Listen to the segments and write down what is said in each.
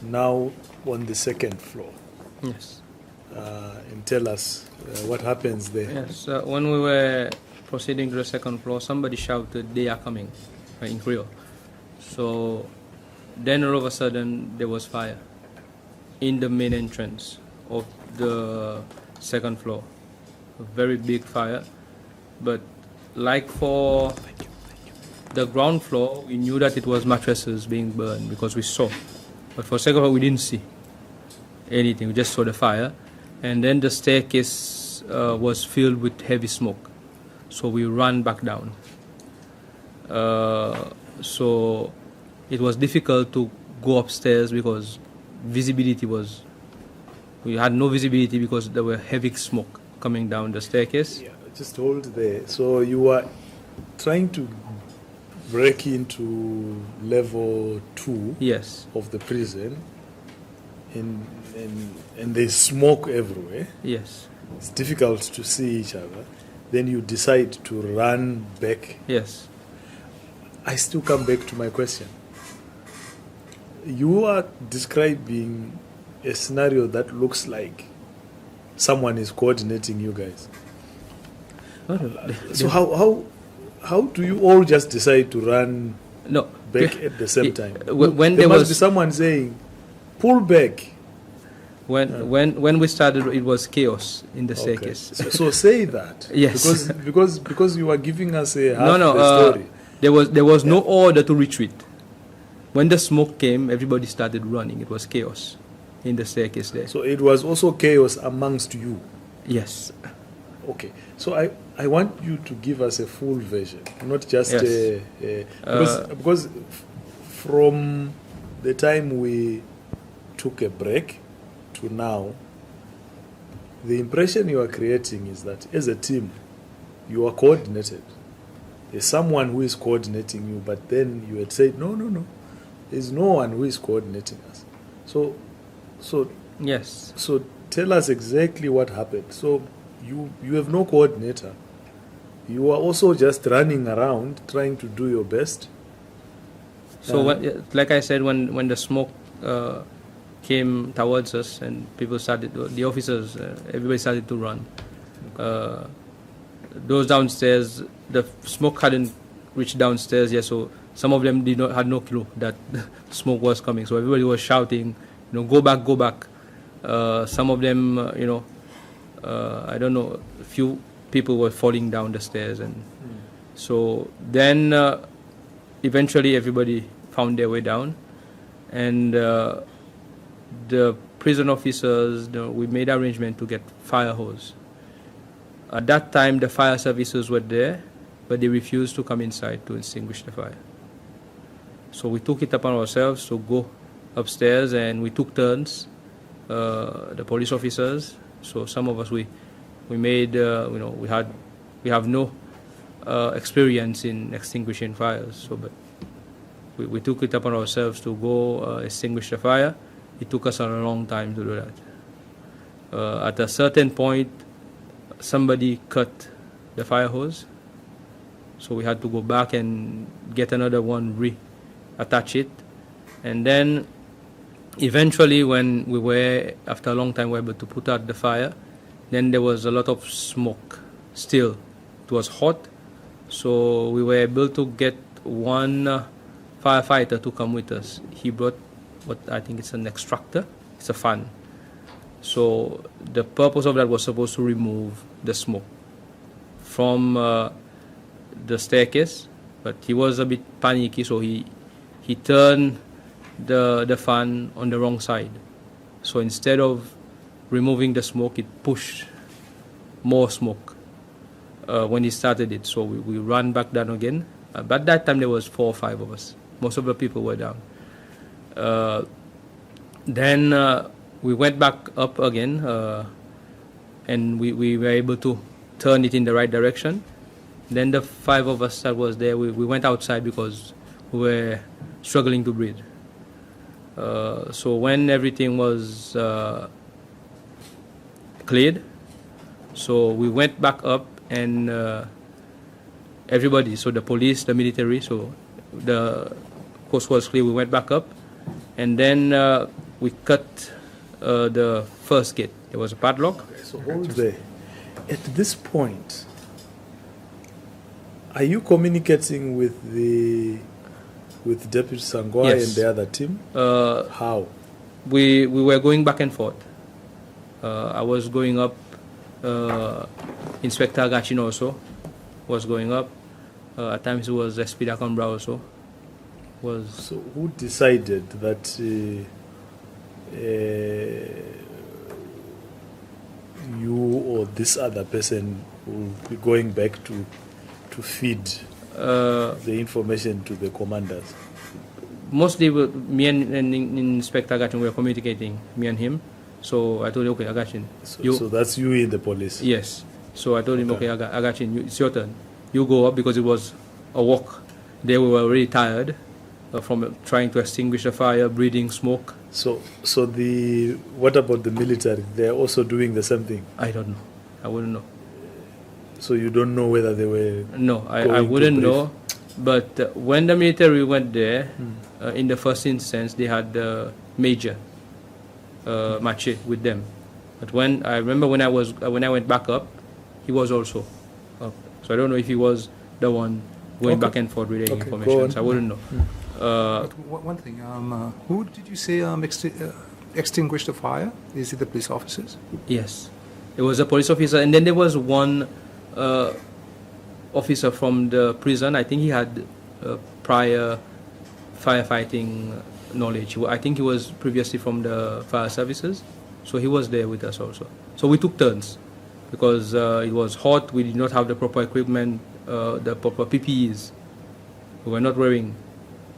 now on the second floor. Yes. And tell us what happens there. Yes. When we were proceeding to the second floor, somebody shouted, "They are coming," in Creole. So then all of a sudden there was fire in the main entrance of the second floor. A very big fire. But like for the ground floor, we knew that it was mattresses being burned because we saw. But for second floor, we didn't see anything. We just saw the fire. And then the staircase was filled with heavy smoke. So we ran back down. So it was difficult to go upstairs because we had no visibility because there were heavy smoke coming down the staircase. Yeah, just hold there. So you were trying to break into level 2 Yes. of the prison, and there's smoke everywhere. Yes. It's difficult to see each other. Then you decide to run back. Yes. I still come back to my question. You are describing a scenario that looks like someone is coordinating you guys. So how do you all just decide to run back at the same time? When there must be someone saying, "Pull back." When we started, it was chaos in the staircase. So say that. Yes. Because you are giving us a half the story. There was no order to retreat. When the smoke came, everybody started running. It was chaos in the staircase there. So it was also chaos amongst you. Yes. Okay. So I want you to give us a full version, not just because from the time we took a break to now, the impression you are creating is that as a team, you are coordinated. There's someone who is coordinating you, but then you had said, no, there's no one who is coordinating us. So yes. So tell us exactly what happened. So you have no coordinator. You are also just running around trying to do your best. So like I said, when the smoke came towards us and people started, the officers, everybody started to run. Those downstairs, the smoke hadn't reached downstairs yet, so some of them had no clue that smoke was coming. So everybody was shouting, go back, go back. Some of them, I don't know, a few people were falling down the stairs, and so then eventually everybody found their way down, and the prison officers, we made arrangement to get fire hose. At that time, the fire services were there, but they refused to come inside to extinguish the fire. So we took it upon ourselves to go upstairs, and we took turns, the police officers. So some of us, we made, we have no experience in extinguishing fires. So, but we took it upon ourselves to go extinguish the fire. It took us a long time to do that. At a certain point, somebody cut the fire hose, so we had to go back and get another one, reattach it, and then eventually, when we were, after a long time, we were able to put out the fire. Then there was a lot of smoke still. It was hot, so we were able to get one firefighter to come with us. He brought what I think it's an extractor. It's a fan. So the purpose of that was supposed to remove the smoke from the staircase, but he was a bit panicky, so he turned the fan on the wrong side. So instead of removing the smoke, it pushed more smoke when he started it. So we ran back down again. But that time there was 4 or 5 of us. Most of the people were down. Then we went back up again, and we were able to turn it in the right direction. Then the 5 of us that was there, we went outside because we were struggling to breathe. So when everything was cleared, so we went back up, and everybody, so the police, the military, so the coast was clear, we went back up, and then we cut the first gate. There was a padlock. Okay, so hold there. At this point, are you communicating with Deputy Sangwa Yes. and the other team? How? We were going back and forth. I was going up. Inspector Agachin also was going up. At times it was SP Dakambra also. So who decided that you or this other person will be going back to feed the information to the commanders? Mostly me and Inspector Agachin were communicating, me and him. So I told him, okay, Agachin. So that's you in the police? Yes. So I told him, okay, Agachin, it's your turn. You go up, because it was a walk. They were really tired from trying to extinguish the fire, breathing smoke. So what about the military? They're also doing the same thing? I don't know. I wouldn't know. So you don't know whether they were... No, I wouldn't know. But when the military went there, in the first instance, they had the major Mache with them. But I remember when I went back up, he was also up. So I don't know if he was the one going back and forth with the information. So I wouldn't know. One thing, who did you say extinguished the fire? Is it the police officers? Yes, it was a police officer, and then there was one officer from the prison. I think he had prior firefighting knowledge. I think he was previously from the fire services, so he was there with us also. So we took turns, because it was hot. We did not have the proper equipment, the proper PPEs. We were not wearing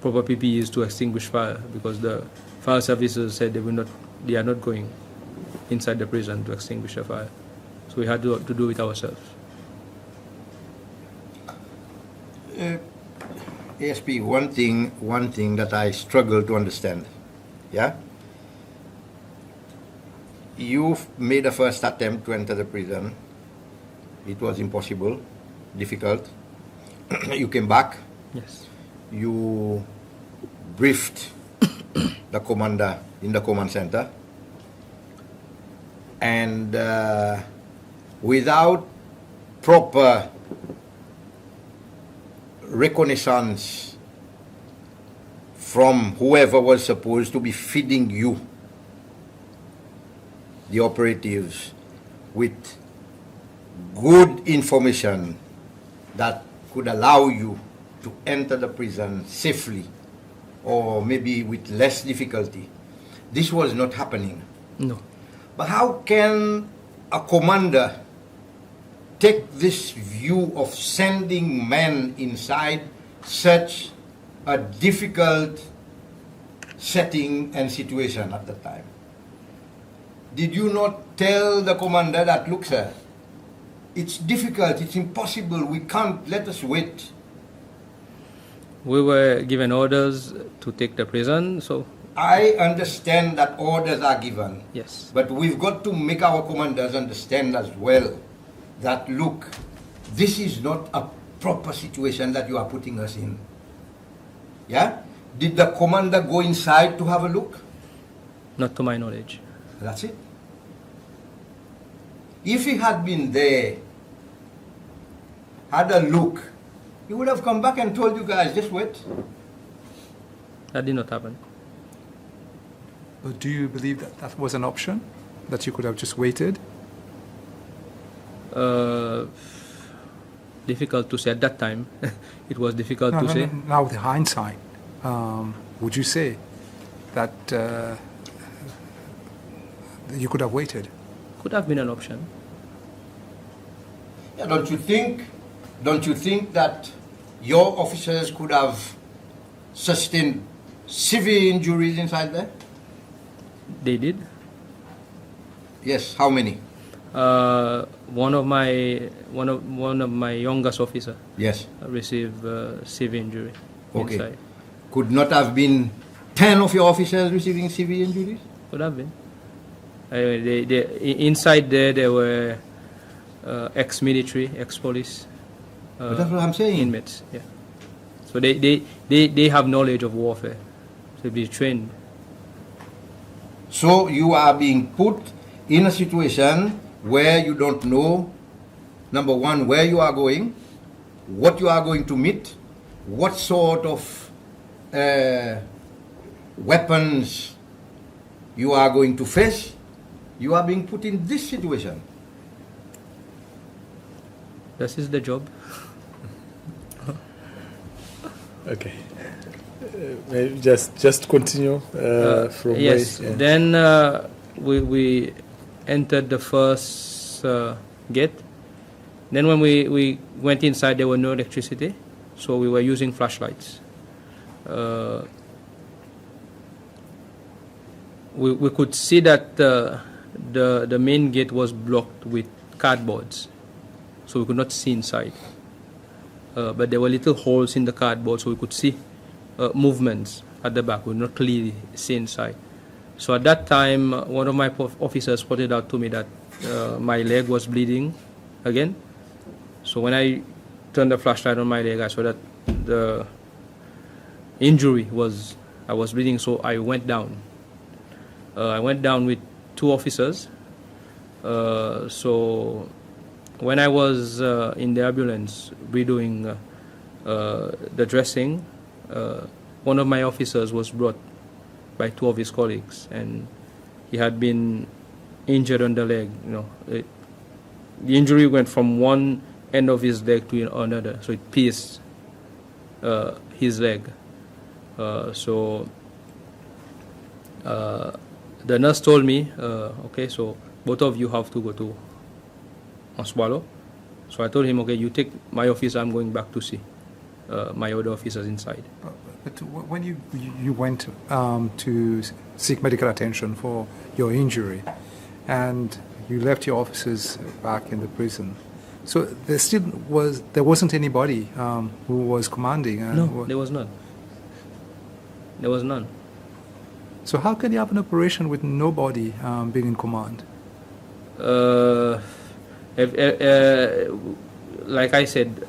proper PPEs to extinguish fire, because the fire services said they are not going inside the prison to extinguish the fire. So we had to do it ourselves. ASP, one thing that I struggle to understand, yeah? You made a first attempt to enter the prison. It was impossible, difficult. You came back. Yes. You briefed the commander in the command center. And without proper reconnaissance from whoever was supposed to be feeding you, the operatives, with good information that could allow you to enter the prison safely, or maybe with less difficulty. This was not happening. No. But how can a commander take this view of sending men inside such a difficult setting and situation at the time? Did you not tell the commander that, look, sir, it's difficult, it's impossible, we can't, let us wait? We were given orders to take the prison, so... I understand that orders are given. Yes. But we've got to make our commanders understand as well that, look, this is not a proper situation that you are putting us in. Yeah? Did the commander go inside to have a look? Not to my knowledge. That's it. If he had been there, had a look, he would have come back and told you guys, just wait. That did not happen. But do you believe that that was an option? That you could have just waited? Difficult to say at that time. It was difficult to say. Now with hindsight, would you say that you could have waited? Could have been an option. Yeah, don't you think that your officers could have sustained severe injuries inside there? They did. Yes, how many? One of my youngest officer. Yes. Received severe injury. Okay. Inside. Could not have been 10 of your officers receiving severe injuries? Could have been. Inside there were ex-military, ex-police. But that's what I'm saying. Inmates. Yeah. So they have knowledge of warfare. So they trained. So you are being put in a situation where you don't know, number one, where you are going, what you are going to meet, what sort of weapons you are going to face. You are being put in this situation. This is the job. Okay. Maybe just continue from yes. where. Yeah. Then we entered the first gate. Then when we went inside, there was no electricity, so we were using flashlights. We could see that the main gate was blocked with cardboards, so we could not see inside. But there were little holes in the cardboard, so we could see movements at the back. We could not clearly see inside. So at that time, one of my officers pointed out to me that my leg was bleeding again. So when I turned the flashlight on my leg, I saw that the injury was, I was bleeding, so I went down. I went down with 2 officers. So when I was in the ambulance redoing the dressing, one of my officers was brought by 2 of his colleagues, and he had been injured on the leg. The injury went from one end of his leg to another, so it pierced his leg. So the nurse told me, okay, so both of you have to go to Oswalo. So I told him, okay, you take my officer, I'm going back to see my other officers inside. But when you went to seek medical attention for your injury, and you left your officers back in the prison, so there wasn't anybody who was commanding. No, there was none. There was none. So how can you have an operation with nobody being in command? Like I said,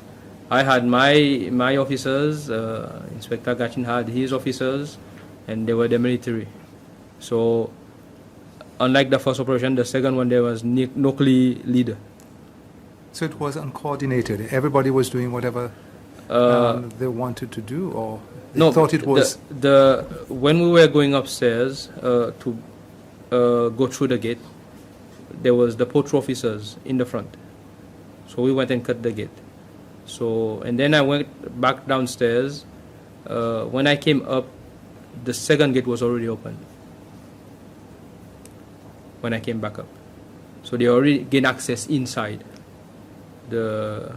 I had my officers, Inspector Gachin had his officers, and they were the military. So unlike the first operation, the second one, there was no clear leader. So it was uncoordinated. Everybody was doing whatever they wanted to do, or they thought it was. When we were going upstairs to go through the gate, there was the patrol officers in the front. So we went and cut the gate. So, and then I went back downstairs. When I came up, the second gate was already open. When I came back up, so they already gained access inside the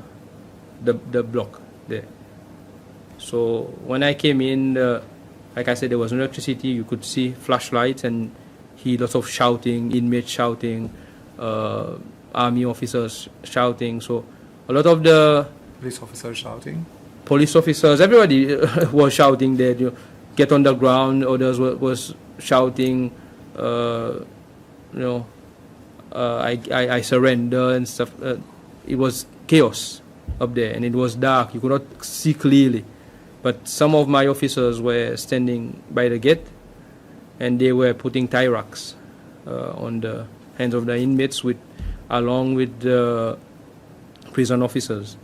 block there. So when I came in, like I said, there was no electricity. You could see flashlights and hear lots of shouting, inmates shouting, army officers shouting. So a lot of the police officers shouting. Police officers, everybody was shouting there. Get on the ground. Others was shouting. I surrender and stuff. It was chaos up there, and it was dark. You could not see clearly. But some of my officers were standing by the gate, and they were putting tie racks on the hands of the inmates along with the prison officers.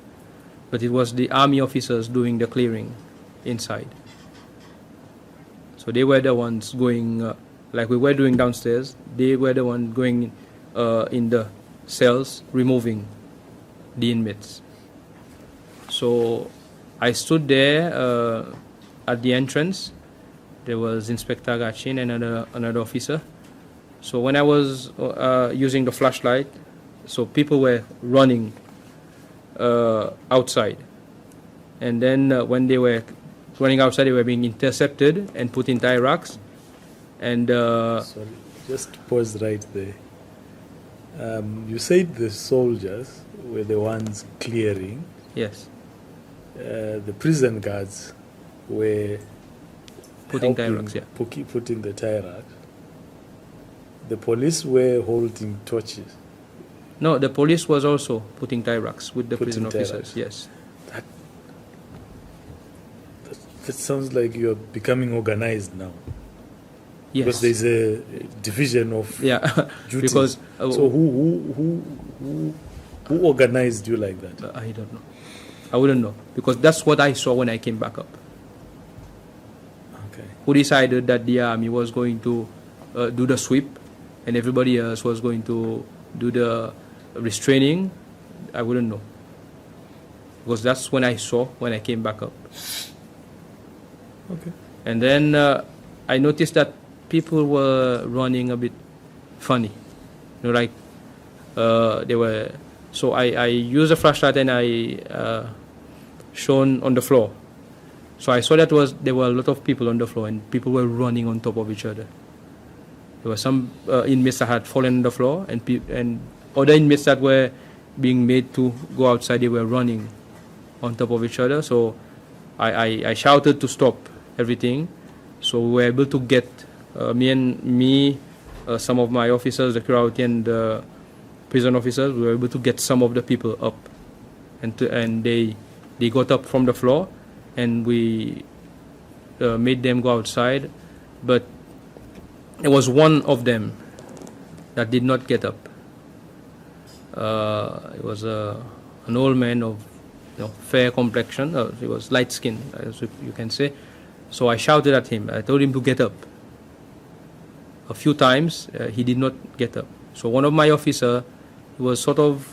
But it was the army officers doing the clearing inside. So they were the ones going, like we were doing downstairs, they were the ones going in the cells, removing the inmates. So I stood there at the entrance. There was Inspector Gachin and another officer. So when I was using the flashlight, so people were running outside. And then when they were running outside, they were being intercepted and put in tie racks. And sorry, just pause right there. You said the soldiers were the ones clearing. Yes. The prison guards were putting tie racks, yeah. Putting the tie racks. The police were holding torches. No, the police was also putting tie racks with the prison officers, yes. That sounds like you're becoming organized now. Yes. Because there's a division of duties. Because so who organized you like that? I don't know. I wouldn't know, because that's what I saw when I came back up. Okay. Who decided that the army was going to do the sweep and everybody else was going to do the restraining? I wouldn't know, because that's when I saw when I came back up. Okay. And then I noticed that people were running a bit funny, you know, like they were. So I used a flashlight and I shone on the floor. So I saw that there were a lot of people on the floor and people were running on top of each other. There were some inmates that had fallen on the floor, and other inmates that were being made to go outside, they were running on top of each other. So I shouted to stop everything. So we were able to get some of my officers, the security and the prison officers, we were able to get some of the people up, and they got up from the floor, and we made them go outside. But there was one of them that did not get up. It was an old man of fair complexion. He was light skinned, as you can say. So I shouted at him. I told him to get up. A few times he did not get up. So one of my officers was sort of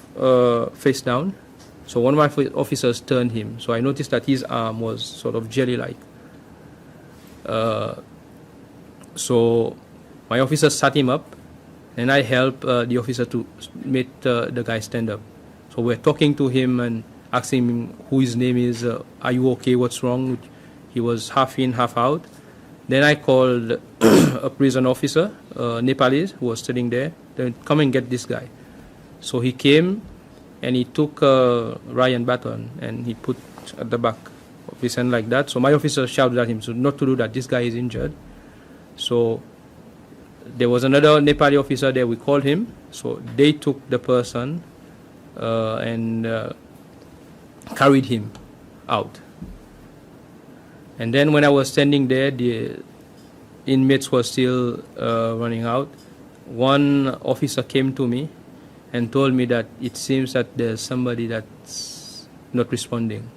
face down. So one of my officers turned him. So I noticed that his arm was sort of jelly-like. So my officer sat him up, and I helped the officer to make the guy stand up. So we're talking to him and asking him who his name is, are you okay, what's wrong? He was half in, half out. Then I called a prison officer, Nepalese, who was sitting there. Then come and get this guy. So he came and he took a Ryan baton and he put at the back of his hand like that. So my officer shouted at him, so not to do that, this guy is injured. So there was another Nepali officer there, we called him. So they took the person and carried him out. And then when I was standing there, the inmates were still running out. One officer came to me and told me that it seems that there's somebody that's not responding.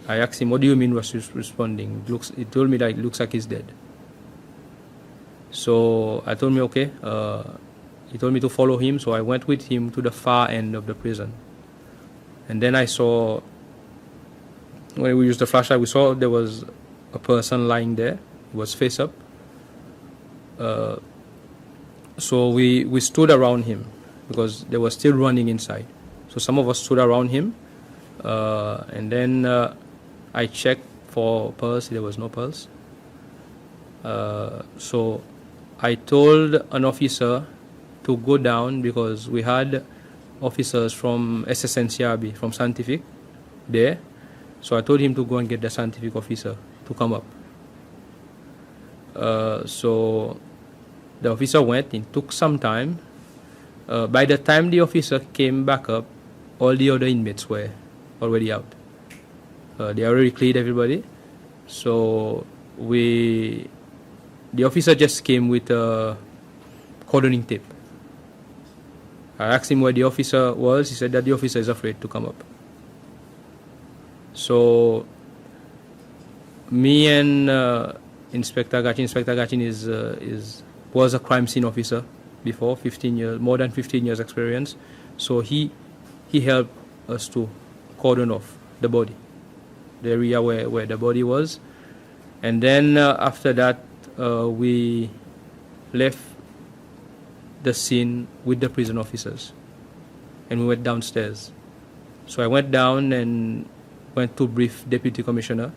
I asked him, what do you mean was responding? He told me that it looks like he's dead. So I told him, okay. He told me to follow him, so I went with him to the far end of the prison. And then I saw, when we used the flashlight, we saw there was a person lying there. He was face up. So we stood around him because they were still running inside. So some of us stood around him. And then I checked for pulse. There was no pulse. So I told an officer to go down because we had officers from SSNCRB, from Scientific, there. So I told him to go and get the scientific officer to come up. So the officer went. It took some time. By the time the officer came back up, all the other inmates were already out. They already cleared everybody. So the officer just came with cordoning tape. I asked him where the officer was. He said that the officer is afraid to come up. So me and Inspector Gachin was a crime scene officer before, 15 years, more than 15 years experience. So he helped us to cordon off the body, the area where the body was. And then after that, we left the scene with the prison officers, and we went downstairs. So I went down and went to brief Deputy Commissioner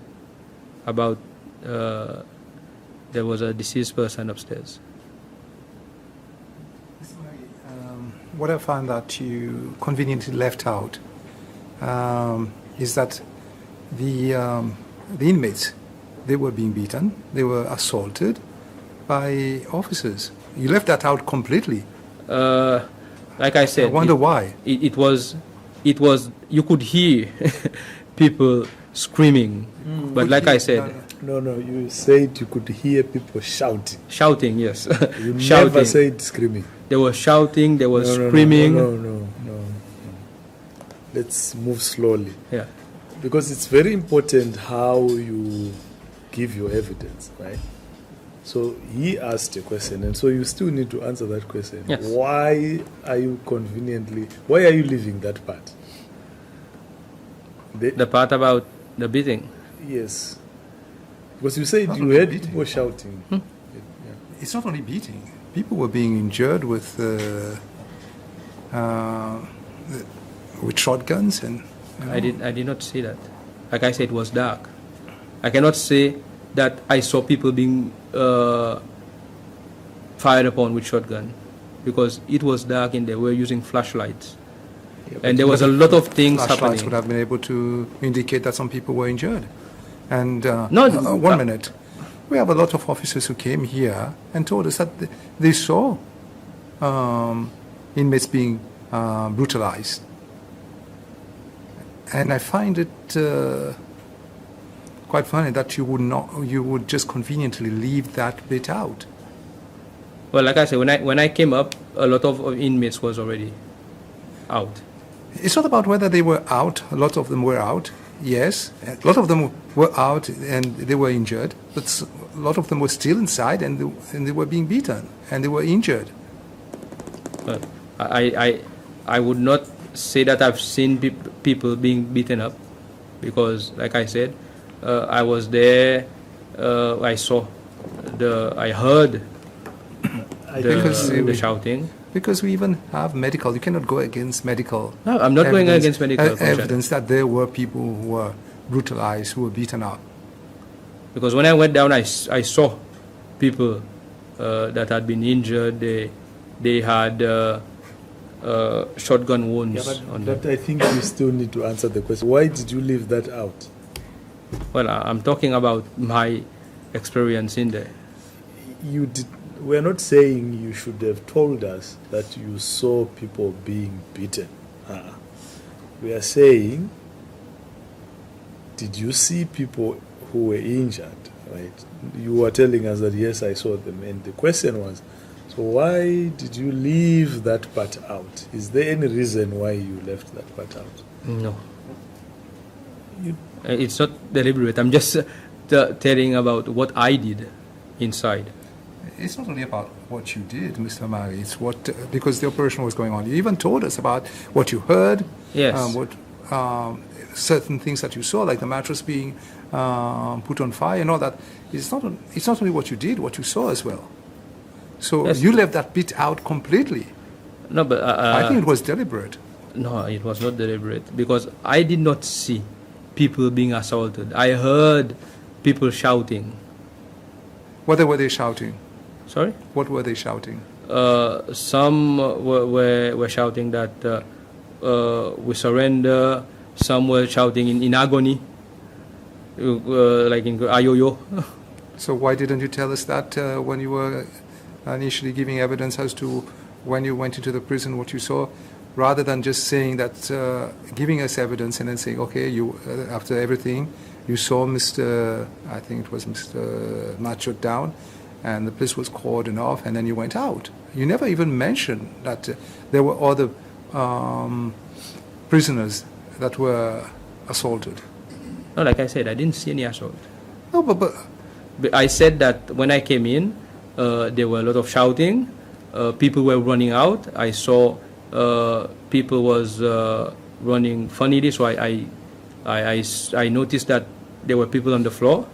about there was a deceased person upstairs. What I found that you conveniently left out is that the inmates, they were being beaten, they were assaulted by officers. You left that out completely. Like I said, I wonder why. It was you could hear people screaming, but like I said, No, you said you could hear people shouting. Shouting, yes. You Shouting. never said screaming. They were shouting, they were No, screaming. No. Let's move slowly. Yeah. Because it's very important how you give your evidence, right? So he asked a question, and so you still need to answer that question. Yes. Why are you leaving that part? The part about the beating. Yes. Because you said Not you only heard beating. people shouting. Yeah. It's not only beating. People were being injured with shotguns and. I did not see that. Like I said, it was dark. I cannot say that I saw people being fired upon with shotgun, because it was dark and they were using flashlights. Yeah, And there was a lot of things Flashlights happening. would have been able to indicate that some people were injured. And No, 1 minute. We have a lot of officers who came here and told us that they saw inmates being brutalized. And I find it quite funny that you would just conveniently leave that bit out. Well, like I said, when I came up, a lot of inmates was already out. It's not about whether they were out. A lot of them were out, yes. A lot of them were out and they were injured. But a lot of them were still inside and they were being beaten and they were injured. I would not say that I've seen people being beaten up, because, like I said, I was there. I saw I heard the shouting. Because we even have medical. You cannot go against medical. No, I'm not going against medical evidence that there were people who were brutalized, who were beaten up. Because when I went down, I saw people that had been injured. They had shotgun wounds on them. But I think you still need to answer the question. Why did you leave that out? Well, I'm talking about my experience in there. We're not saying you should have told us that you saw people being beaten. We are saying, did you see people who were injured, right? You were telling us that, yes, I saw them. And the question was, so why did you leave that part out? Is there any reason why you left that part out? No. It's not deliberate. I'm just telling about what I did inside. It's not only about what you did, Mr. Mari. It's because the operation was going on. You even told us about what you heard. Yes. Certain things that you saw, like the mattress being put on fire and all that. It's not only what you did, what you saw as well. So yes. You left that bit out completely. No, but I think it was deliberate. No, it was not deliberate, because I did not see people being assaulted. I heard people shouting. What were they shouting? Sorry? What were they shouting? Some were shouting that we surrender. Some were shouting in agony, like in ayoyo. So why didn't you tell us that when you were initially giving evidence as to when you went into the prison, what you saw, rather than just saying that, giving us evidence and then saying, okay, you after everything, you saw Mr. I think it was Mr. Macho down, and the place was cordoned off, and then you went out. You never even mentioned that there were other prisoners that were assaulted. No, like I said, I didn't see any assault. No, but I said that when I came in, there were a lot of shouting. People were running out. I saw people was running funnily, so I noticed that there were people on the floor.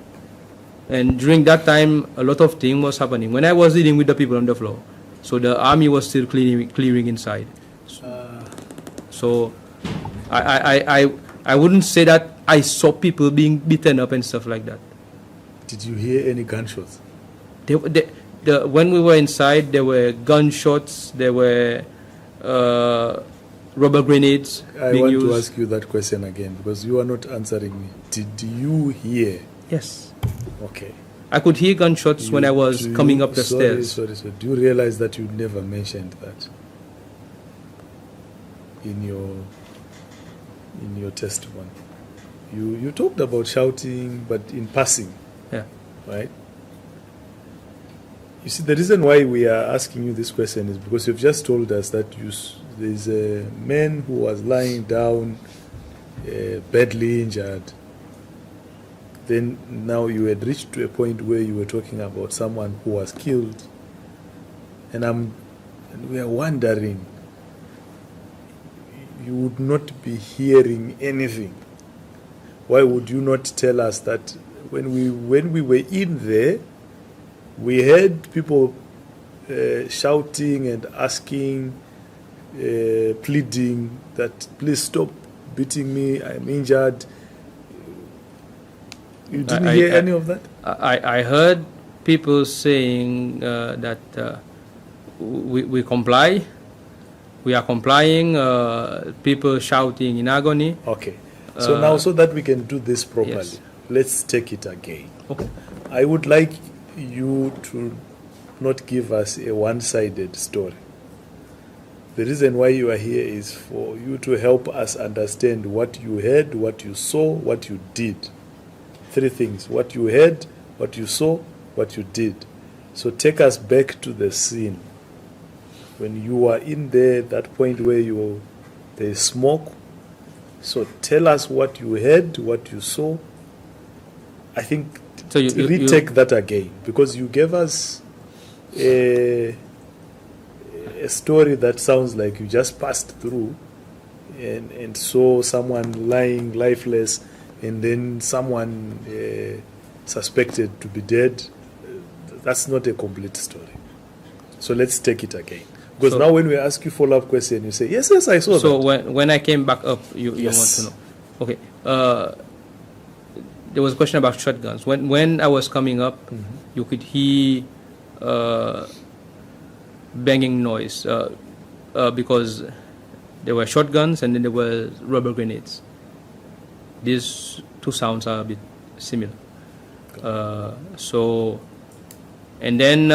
And during that time, a lot of things was happening. When I was dealing with the people on the floor, so the army was still clearing inside. So I wouldn't say that I saw people being beaten up and stuff like that. Did you hear any gunshots? When we were inside, there were gunshots, there were rubber grenades being used. I want to ask you that question again, because you are not answering me. Did you hear? Yes. Okay. I could hear gunshots when I was coming up the stairs. Sorry. Do you realize that you never mentioned that in your testimony? You talked about shouting, but in passing. Yeah. right? You see, the reason why we are asking you this question is because you've just told us that there's a man who was lying down, badly injured. Then now you had reached to a point where you were talking about someone who was killed. And we are wondering, you would not be hearing anything. Why would you not tell us that when we were in there, we heard people shouting and asking, pleading that please stop beating me, I'm injured. You didn't hear any of that? I heard people saying that we comply, we are complying, people shouting in agony. Okay. So now, so that we can do this properly, yes. Let's take it again. Okay. I would like you to not give us a one-sided story. The reason why you are here is for you to help us understand what you heard, what you saw, what you did. 3 things: what you heard, what you saw, what you did. So take us back to the scene. When you were in there, that point where there's smoke. So tell us what you heard, what you saw. I think so retake that again, because you gave us a story that sounds like you just passed through and saw someone lying lifeless, and then someone suspected to be dead. That's not a complete story. So let's take it again. Because now when we ask you follow-up question, you say, yes, I saw that. So when I came back up, you Yes. want to know. Okay. There was a question about shotguns. When I was coming up, you could hear banging noise because there were shotguns and then there were rubber grenades. These 2 sounds are a bit similar. And then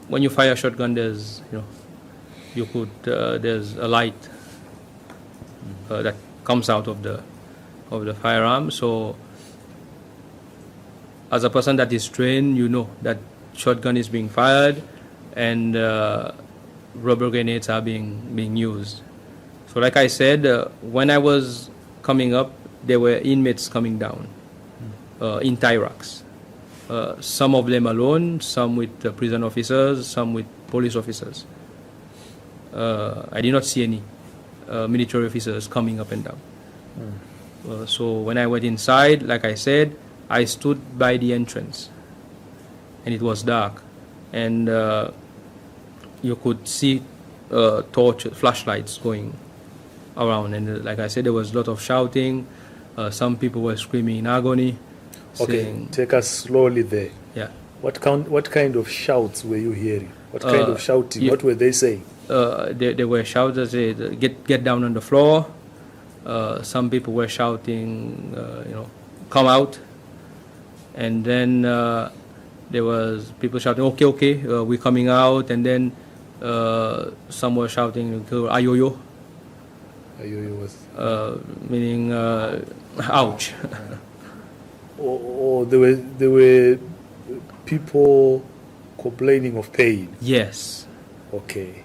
when you fire a shotgun, there's there's a light that comes out of the firearm. So as a person that is trained, you know that shotgun is being fired and rubber grenades are being used. So like I said, when I was coming up, there were inmates coming down in tie racks. Some of them alone, some with prison officers, some with police officers. I did not see any military officers coming up and down. So when I went inside, like I said, I stood by the entrance and it was dark, and you could see flashlights going around, and like I said, there was a lot of shouting. Some people were screaming in agony. Okay, saying, take us slowly there. Yeah. What kind of shouts were you hearing? What kind of shouting? What were they saying? They were shouting, get down on the floor. Some people were shouting, come out. And then there was people shouting, okay, we're coming out. And then some were shouting, ayoyo. Ayoyo was meaning ouch. Or there were people complaining of pain. Yes. Okay.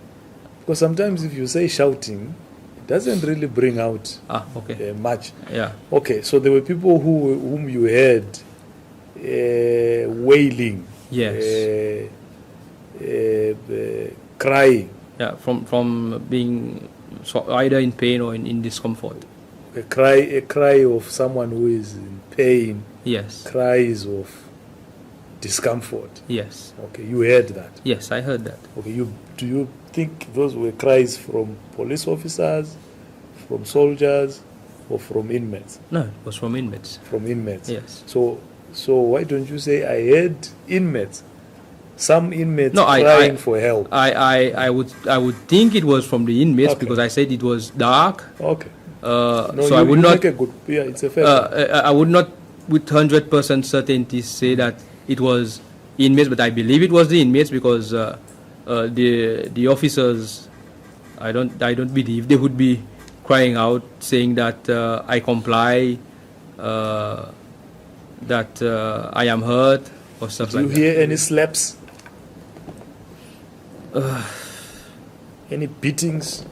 Because sometimes if you say shouting, it doesn't really bring out much. Yeah. Okay, so there were people whom you heard wailing. Yes. Crying. Yeah, from being either in pain or in discomfort. A cry of someone who is in pain. Yes. Cries of discomfort. Yes. Okay, you heard that. Yes, I heard that. Okay, do you think those were cries from police officers, from soldiers, or from inmates? No, it was from inmates. From inmates. Yes. So why don't you say I heard inmates? Some inmates No, crying for help. I would think it was from the inmates because I said it was dark. Okay. So I would not. It's a fair. I would not, with 100% certainty, say that it was inmates, but I believe it was the inmates because the officers, I don't believe they would be crying out saying that I comply, that I am hurt, or stuff Did like you that. hear any slaps? Any beatings?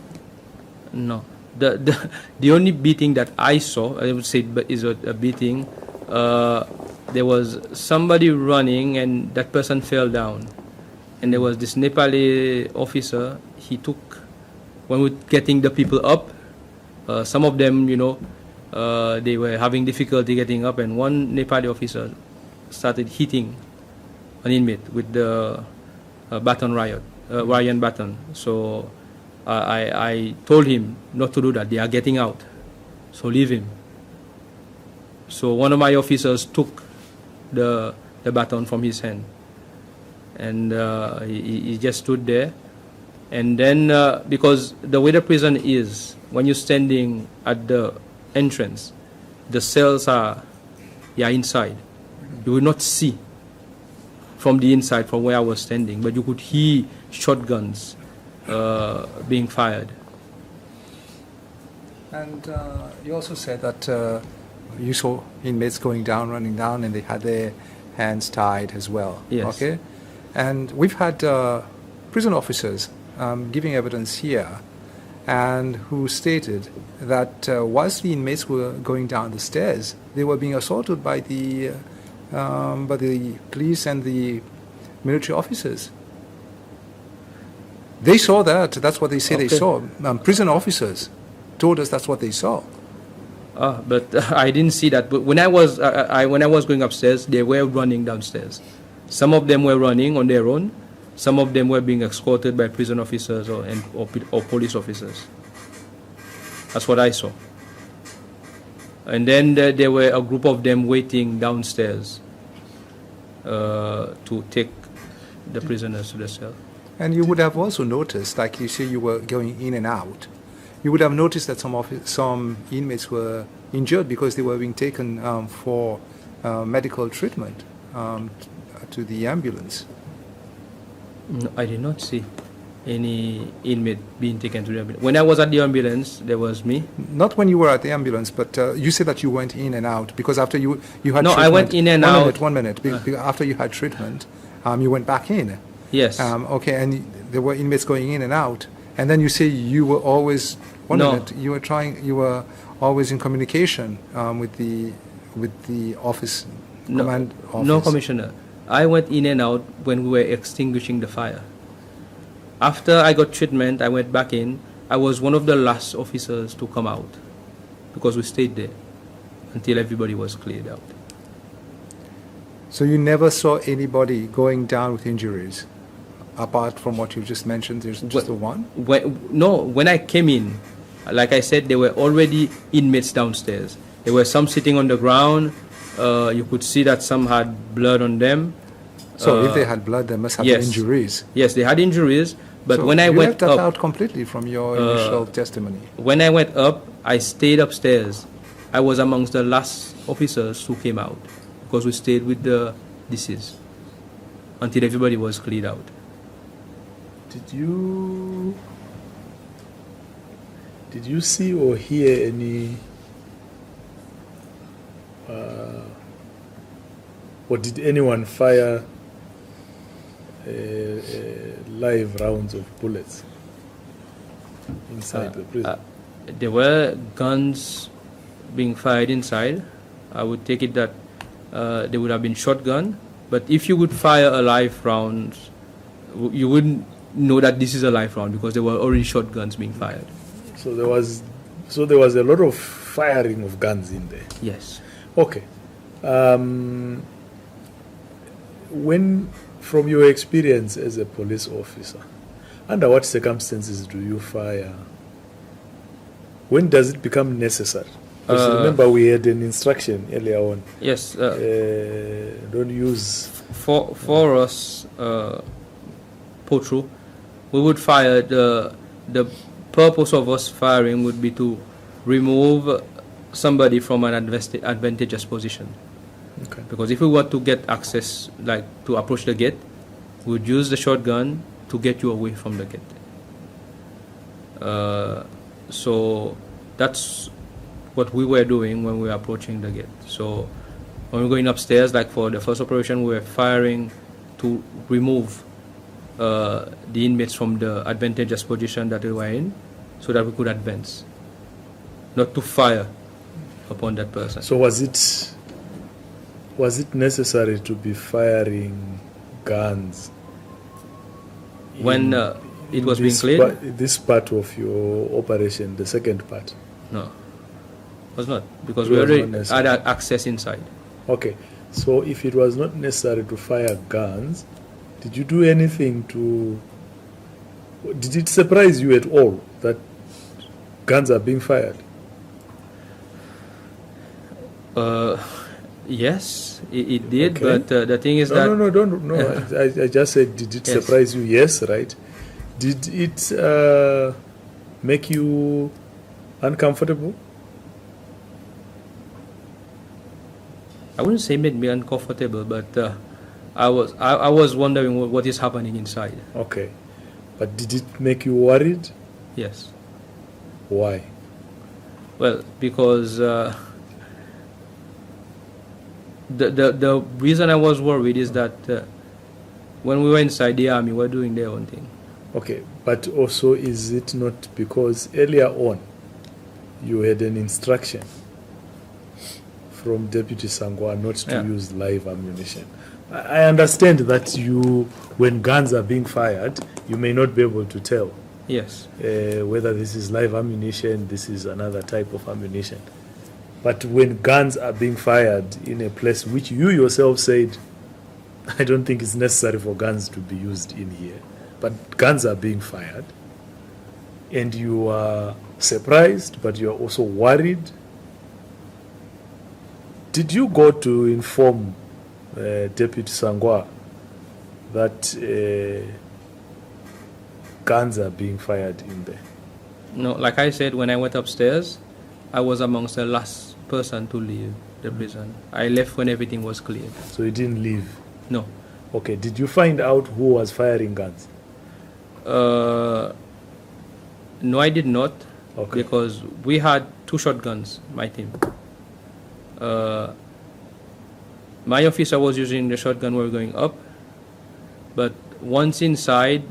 No. The only beating that I saw, I would say, is a beating. There was somebody running, and that person fell down. And there was this Nepali officer. He took, when we were getting the people up, some of them, they were having difficulty getting up, and one Nepali officer started hitting an inmate with the baton Ryan baton. So I told him not to do that. They are getting out, so leave him. So one of my officers took the baton from his hand, and he just stood there. And then because the way the prison is, when you're standing at the entrance, the cells are inside. You will not see from the inside from where I was standing, but you could hear shotguns being fired. And you also said that you saw inmates running down, and they had their hands tied as well. Yes. Okay. And we've had prison officers giving evidence here, and who stated that whilst the inmates were going down the stairs, they were being assaulted by the police and the military officers. They saw that. That's what they say. Okay. They saw. Prison officers told us that's what they saw. But I didn't see that. But when I was going upstairs, they were running downstairs. Some of them were running on their own. Some of them were being escorted by prison officers or police officers. That's what I saw. And then there were a group of them waiting downstairs to take the prisoners to the cell. And you would have also noticed, like you say, you were going in and out. You would have noticed that some inmates were injured because they were being taken for medical treatment to the ambulance. No, I did not see any inmate being taken to the ambulance. When I was at the ambulance, there was me. Not when you were at the ambulance, but you said that you went in and out because after you had No, treatment. I went in and out. 1 minute. After you had treatment, you went back in. Yes. Okay, and there were inmates going in and out, and then you say you were always No. minute. You were always in communication with the office, command office. No, Commissioner. I went in and out when we were extinguishing the fire. After I got treatment, I went back in. I was one of the last officers to come out because we stayed there until everybody was cleared out. So you never saw anybody going down with injuries, apart from what you just mentioned. There's just the one. When I came in, like I said, there were already inmates downstairs. There were some sitting on the ground. You could see that some had blood on them. So if they had blood, they must have yes. injuries. Yes, they had injuries. But so when I you went left that up, out completely from your initial testimony. when I went up, I stayed upstairs. I was amongst the last officers who came out because we stayed with the deceased until everybody was cleared out. Did you see or hear any or did anyone fire live rounds of bullets inside the prison? There were guns being fired inside. I would take it that there would have been shotgun, but if you would fire a live round, you wouldn't know that this is a live round because there were already shotguns being fired. So there was a lot of firing of guns in there. Yes. Okay. When, from your experience as a police officer, under what circumstances do you fire? When does it become necessary? Because remember we had an instruction earlier on. Yes. Don't use. For us, Potru, we would fire. The purpose of us firing would be to remove somebody from an advantageous position. Okay. Because if we want to get access, like to approach the gate, we would use the shotgun to get you away from the gate. So that's what we were doing when we were approaching the gate. So When we're going upstairs, like for the first operation, we were firing to remove the inmates from the advantageous position that they were in, so that we could advance, not to fire upon that person. So was it necessary to be firing guns when it was being cleared? This part of your operation, the second part? No, it was not, because we already had access inside. Okay, so if it was not necessary to fire guns, did you do anything to... Did it surprise you at all that guns are being fired? Yes, it did, Okay. but the thing is No, I just said, did it Yes. surprise you? Yes, right? Did it make you uncomfortable? I wouldn't say made me uncomfortable, but I was wondering what is happening inside. Okay. But did it make you worried? Yes. Why? Well, because the reason I was worried is that when we were inside the army, we were doing their own thing. Okay, but also is it not because earlier on you had an instruction from Deputy Sangwa not to use live ammunition? I understand that when guns are being fired, you may not be able to tell Yes. whether this is live ammunition, this is another type of ammunition. But when guns are being fired in a place which you yourself said, I don't think it's necessary for guns to be used in here, but guns are being fired, and you are surprised, but you are also worried. Did you go to inform Deputy Sangwa that guns are being fired in there? No, like I said, when I went upstairs, I was amongst the last person to leave the prison. I left when everything was cleared. So you didn't leave? No. Okay, did you find out who was firing guns? No, I did not. Okay. Because we had 2 shotguns, my team. My officer was using the shotgun when we were going up, but once inside,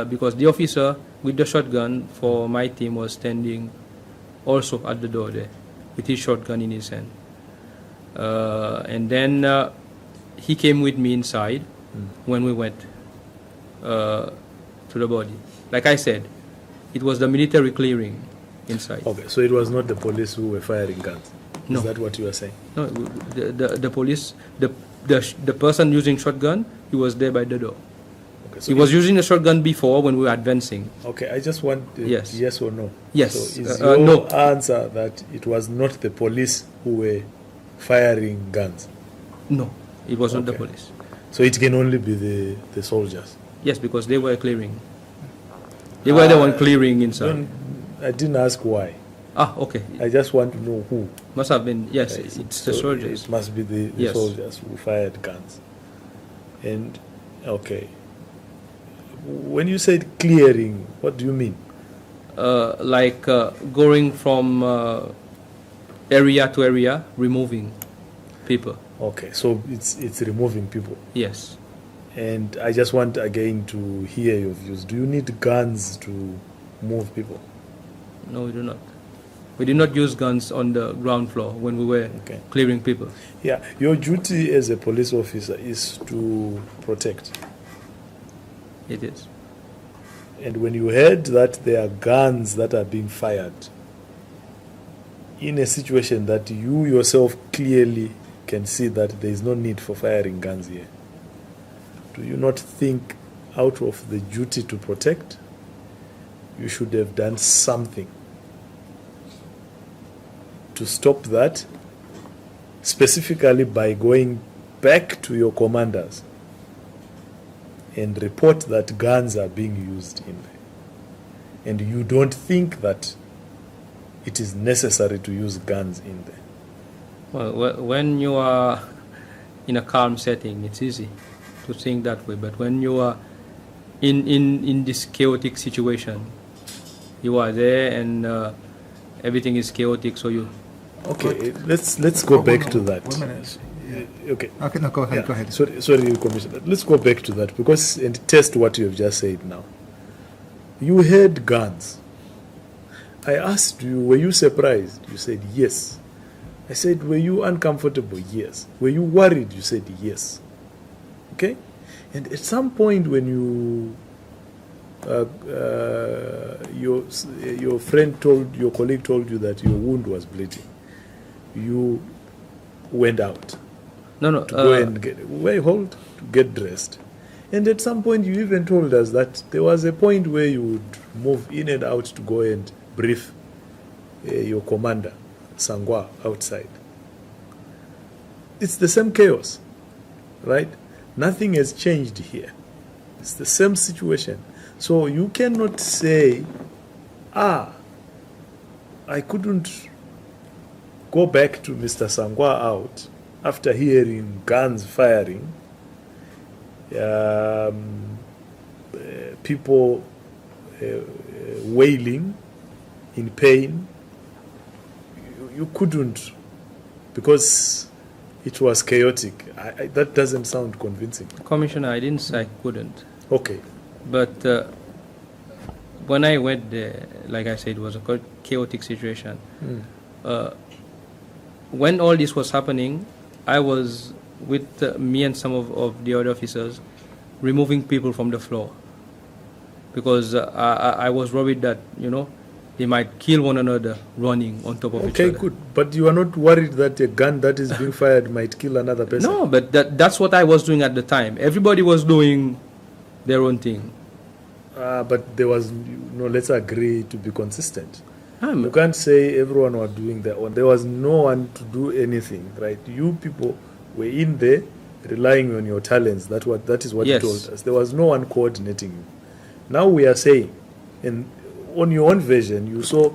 because the officer with the shotgun for my team was standing also at the door there with his shotgun in his hand. And then he came with me inside when we went to the body. Like I said, it was the military clearing inside. Okay, so it was not the police who were firing guns? No. Is that what you are saying? No, the police, the person using shotgun, he was there by the door. Okay, so He was using the shotgun before when we were advancing. Okay, I just want Yes. yes or no. Yes. So is your No. answer that it was not the police who were firing guns? No, it was not the Okay. police. So it can only be the soldiers? Yes, because they were clearing. They were the one clearing inside. I didn't ask why. Ah, okay. I just want to know who. Must have been, yes, it's the So soldiers. It must be the Yes. soldiers who fired guns. And, okay. When you said clearing, what do you mean? Like going from area to area, removing people. Okay, so it's removing people. Yes. And I just want again to hear your views. Do you need guns to move people? No, we do not. We did not use guns on the ground floor when we were Okay. clearing people. Yeah, your duty as a police officer is to protect. It is. And when you heard that there are guns that are being fired in a situation that you yourself clearly can see that there is no need for firing guns here, do you not think out of the duty to protect, you should have done something to stop that, specifically by going back to your commanders and report that guns are being used in there? And you don't think that it is necessary to use guns in there? Well, when you are in a calm setting, it's easy to think that way. But when you are in this chaotic situation, you are there and everything is chaotic, so you... Okay, let's go back to that. 1 minute. Okay. Okay, no, go ahead. Yeah. Go ahead. Sorry, Commissioner. Let's go back to that because and test what you have just said now. You had guns. I asked you, were you surprised? You said yes. I said, were you uncomfortable? Yes. Were you worried? You said yes. Okay? And at some point when you, your friend told, your colleague told you that your wound was bleeding, you went out. No. To go and get dressed. And at some point you even told us that there was a point where you would move in and out to go and brief your commander, Sangwa, outside. It's the same chaos, right? Nothing has changed here. It's the same situation. So you cannot say, I couldn't go back to Mr. Sangwa out after hearing guns firing, people wailing in pain. You couldn't, because it was chaotic. That doesn't sound convincing. Commissioner, I didn't say I couldn't. Okay. But when I went there, like I said, it was a chaotic situation. When all this was happening, I was with me and some of the other officers removing people from the floor, because I was worried that, they might kill one another running on top of each other. Okay, good. But you are not worried that a gun that is being fired might kill another person? No, but that's what I was doing at the time. Everybody was doing their own thing. But there was, let's agree to be consistent. You can't say everyone was doing their own. There was no one to do anything, right? You people were in there relying on your talents. That is what Yes. you told us. There was no one coordinating you. Now we are saying, and on your own version, you saw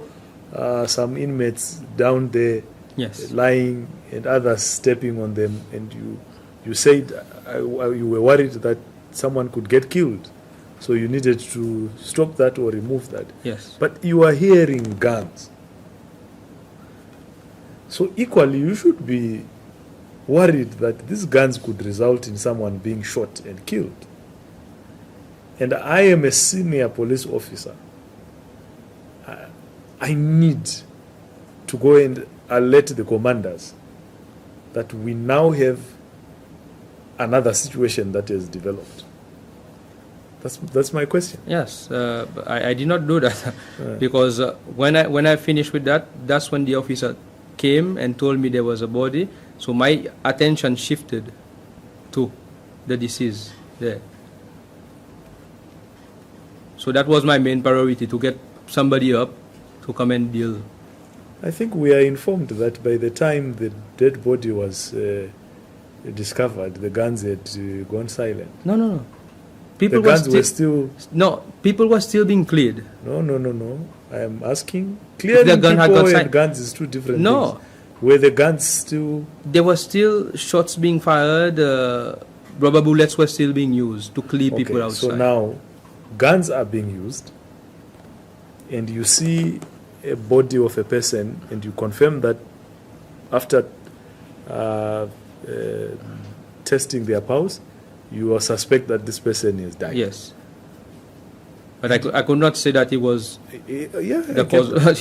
some inmates down there Yes. lying and others stepping on them, and you said you were worried that someone could get killed. So you needed to stop that or remove that. Yes. But you are hearing guns. So equally, you should be worried that these guns could result in someone being shot and killed. And I am a senior police officer. I need to go and alert the commanders that we now have another situation that has developed. That's my question. Yes, but I did not do that because when I finished with that, that's when the officer came and told me there was a body. So my attention shifted to the deceased there. So that was my main priority, to get somebody up to come and deal. I think we are informed that by the time the dead body was discovered, the guns had gone silent. No. The guns were still... No, people were still being cleared. No. I am asking. Clearing the gun had people got and guns is two different No. things. Were the guns still... There were still shots being fired. Rubber bullets were still being used to clear people outside. So now, guns are being used, and you see a body of a person, and you confirm that after testing their pulse, you suspect that this person is dying. Yes. But I could not say that he was he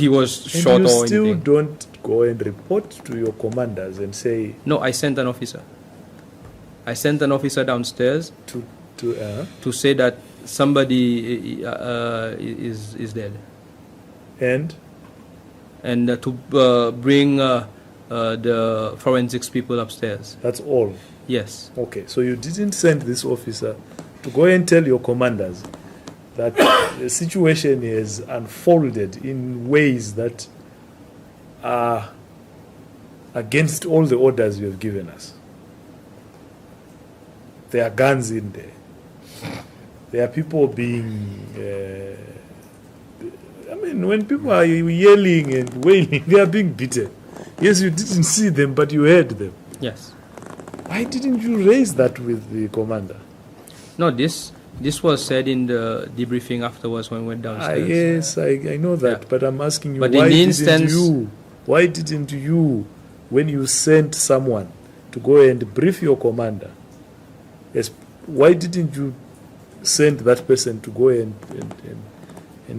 was shot and you or still anything. don't go and report to your commanders and say... No, I sent an officer. I sent an officer downstairs to say that somebody is dead. And to bring the forensics people upstairs. That's all? Yes. Okay, so you didn't send this officer to go and tell your commanders that the situation is unfolded in ways that are against all the orders you have given us. There are guns in there. There are people being... when people are yelling and wailing, they are being beaten. Yes, you didn't see them, but you heard them. Yes. Why didn't you raise that with the commander? No, this was said in the debriefing afterwards when we went downstairs. Yes, I know that, yeah. But I'm asking you, but why didn't you, when you sent someone to go and brief your commander. Yes, why didn't you send that person to go and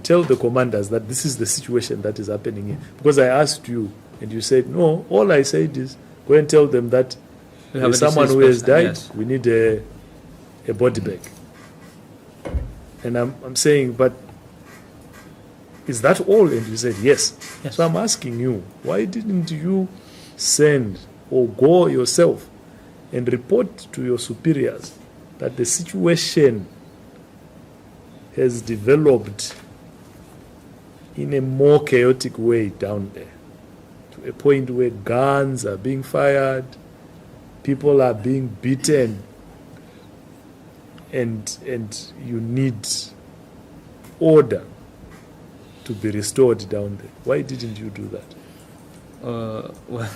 tell the commanders that this is the situation that is happening here? Because I asked you, and you said, no, all I said is go and tell them that there's someone who has died, yes. We need a body bag. And I'm saying, but is that all? And you said, yes. So I'm asking you, why didn't you send or go yourself and report to your superiors that the situation has developed in a more chaotic way down there, to a point where guns are being fired, people are being beaten, and you need order to be restored down there? Why didn't you do that? Well,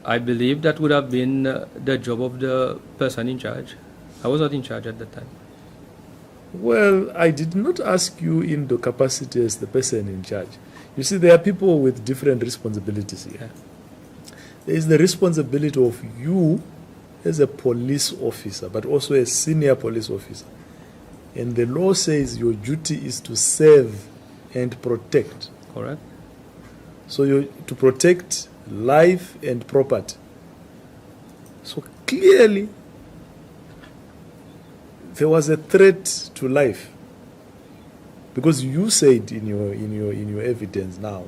I believe that would have been the job of the person in charge. I was not in charge at that time. Well, I did not ask you in the capacity as the person in charge. You see, there are people with different responsibilities here. Yeah. There is the responsibility of you as a police officer, but also a senior police officer. And the law says your duty is to serve and protect. Correct. So you to protect life and property. So clearly, there was a threat to life, because you said in your evidence now,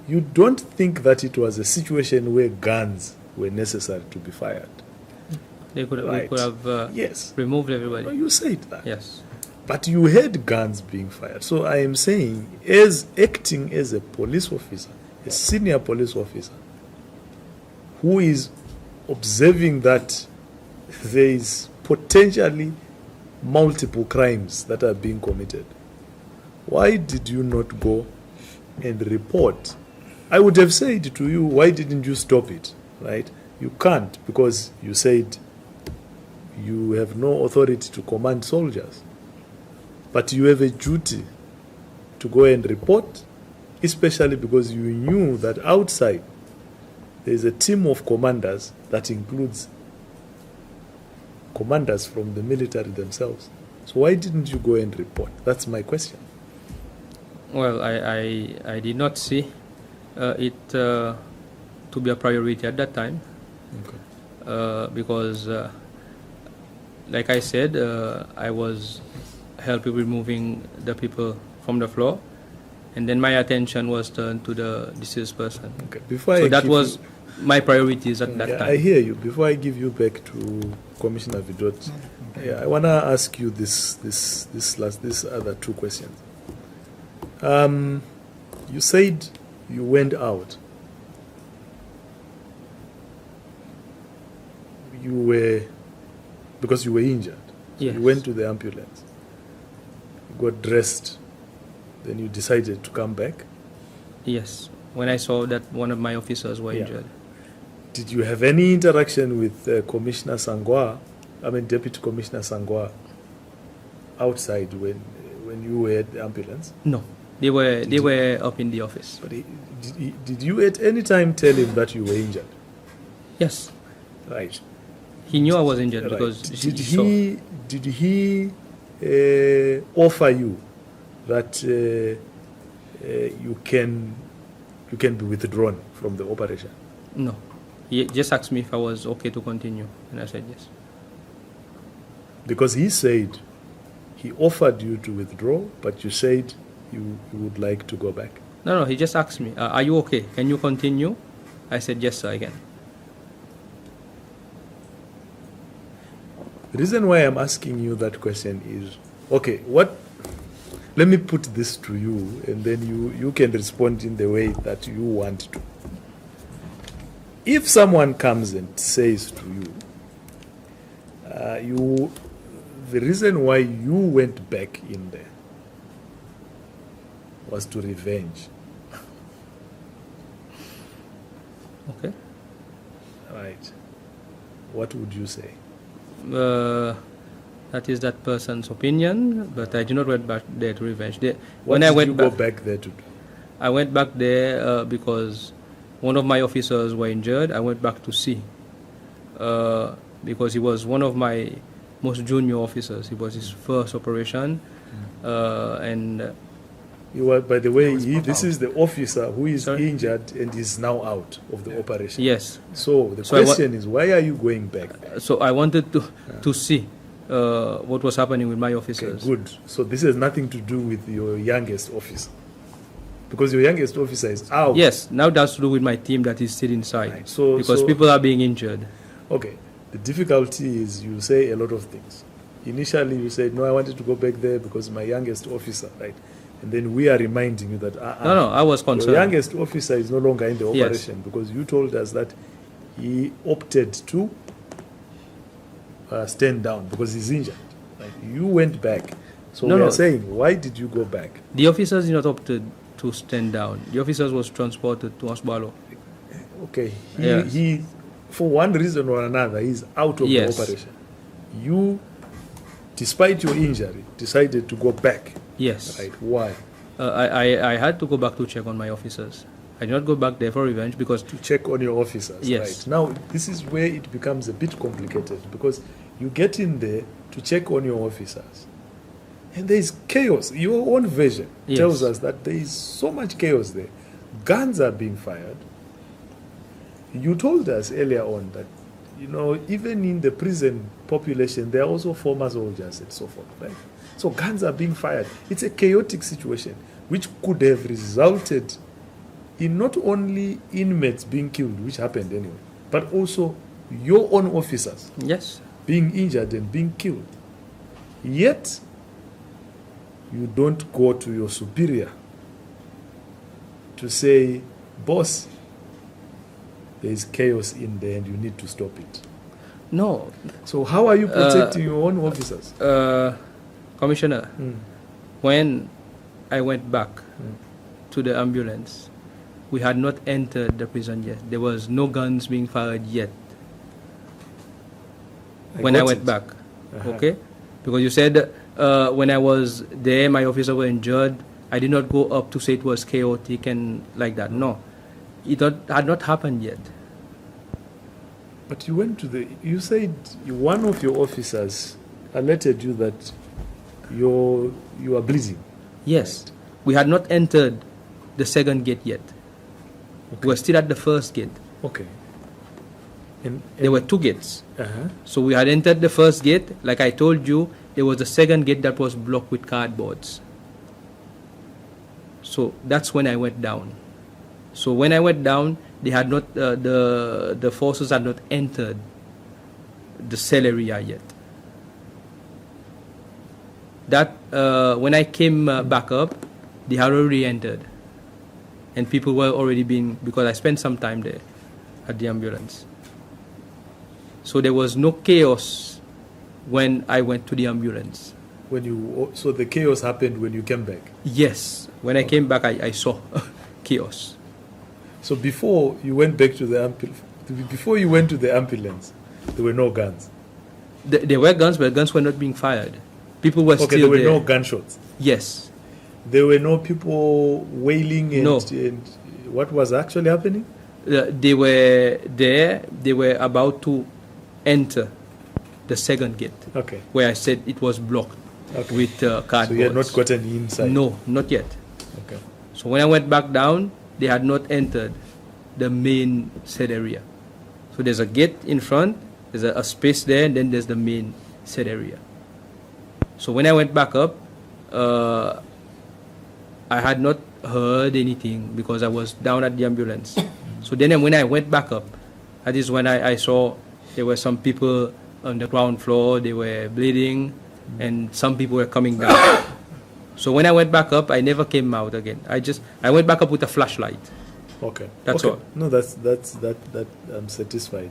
you don't think that it was a situation where guns were necessary to be fired. They could have yes. removed everybody. No, you said that. Yes. But you had guns being fired. So I am saying, as acting as a police officer, a senior police officer, who is observing that there is potentially multiple crimes that are being committed, why did you not go and report? I would have said to you, why didn't you stop it, right? You can't, because you said you have no authority to command soldiers. But you have a duty to go and report, especially because you knew that outside there is a team of commanders that includes commanders from the military themselves. So why didn't you go and report? That's my question. Well, I did not see it to be a priority at that time. Okay. Because, like I said, I was helping removing the people from the floor, and then my attention was turned to the deceased person. Okay. So that was my priorities at that time. I hear you. Before I give you back to Commissioner Vidot, I want to ask you these other two questions. You said you went out. Because you were injured. So yes. You went to the ambulance. You got dressed. Then you decided to come back. Yes. When I saw that one of my officers were injured. Did you have any interaction with Deputy Commissioner Sangwa outside when you were at the ambulance? No. They were up in the office. But did you at any time tell him that you were injured? Yes. Right. He knew I was injured because did he offer you that you can be withdrawn from the operation? No. He just asked me if I was okay to continue, and I said yes. Because he said he offered you to withdraw, but you said you would like to go back. No, he just asked me, are you okay? Can you continue? I said, yes, sir, I can. The reason why I'm asking you that question is, okay, let me put this to you, and then you can respond in the way that you want to. If someone comes and says to you, the reason why you went back in there was to revenge. Okay. Right. What would you say? That is that person's opinion, but I did not went back there to revenge. What did you go back there to do? I went back there because one of my officers were injured. I went back to see because he was one of my most junior officers. It was his first operation, and You were, by the way, this out. is the officer who is Sorry? injured and is now out of the operation. yes. So the So I wa- question is, why are you going back? So I wanted to see what was happening with my Okay, officers. good. So this has nothing to do with your youngest officer, because your youngest officer is out. Yes, now that's to do with my team that is still inside, Right. So because people are being injured. Okay. The difficulty is you say a lot of things. Initially, you said, no, I wanted to go back there because my youngest officer, right? And then we are reminding you that No, I was your concerned. youngest officer is no longer in the Yes. operation, because you told us that he opted to stand down because he's injured. Right? You went back. So No, we no. are saying, why did you go back? The officers did not opted to stand down. The officers was transported to Osbalo. Okay. Yes. He, for one reason or another, he's out of Yes. the operation. You, despite your injury, decided to go back. Yes. Right? Why? I had to go back to check on my officers. I did not go back there for revenge because To check on your officers. Yes. Right? Now, this is where it becomes a bit complicated, because you get in there to check on your officers, and there is chaos. Your own version Yes. tells us that there is so much chaos there. Guns are being fired. You told us earlier on that, even in the prison population, there are also former soldiers and so forth, right? So guns are being fired. It's a chaotic situation, which could have resulted in not only inmates being killed, which happened anyway, but also your own officers yes, being injured and being killed. Yet, you don't go to your superior to say, boss, there is chaos in there and you need to stop it. no, So how are you protecting your own officers? Commissioner. Mm. When I went back to the ambulance, we had not entered the prison yet. There was no guns being fired yet. When I got went it. back, Uh-huh. okay, because you said when I was there, my officers were injured. I did not go up to say it was chaotic and like that. No, had not happened yet. But you went to you said one of your officers alerted you that you are bleeding. Yes, we had not entered the second gate yet. We were still at the first gate. Okay. And There were two gates. uh-huh. So we had entered the first gate. Like I told you, there was a second gate that was blocked with cardboards. So that's when I went down. So when I went down, they had not the forces had not entered the cell area yet. That when I came back up, they had already entered, and people were already being, because I spent some time there at the ambulance. So there was no chaos when I went to the ambulance. So the chaos happened when you came back. Yes, when I came back, I saw chaos. So before you went back to the before you went to the ambulance, there were no guns. There were guns, but guns were not being fired. People were Okay, still there were there. no gunshots. Yes. There were no people wailing and, No. and what was actually happening? They were there. They were about to enter the second gate, Okay. where I said it was blocked Okay. with cardboards. So you had not gotten inside. No, not yet. Okay. So when I went back down, they had not entered the main set area. So there's a gate in front, there's a space there, and then there's the main set area. So when I went back up, I had not heard anything because I was down at the ambulance. So then when I went back up, that is when I saw there were some people on the ground floor, they were bleeding, and some people were coming down. So when I went back up, I never came out again. I went back up with a flashlight. Okay. That's okay. all. No, that I'm satisfied.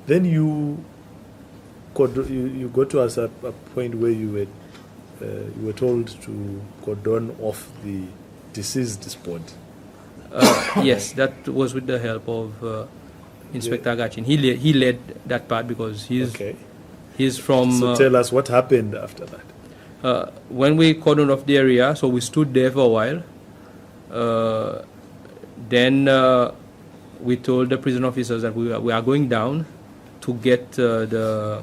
Then you got to a point where you were told to cordon off the deceased spot. Yes, that was with the help of Inspector Agachin. He led that part because he's from. So tell us what happened after that. When we cordoned off the area, so we stood there for a while. Then we told the prison officers that we are going down, to get the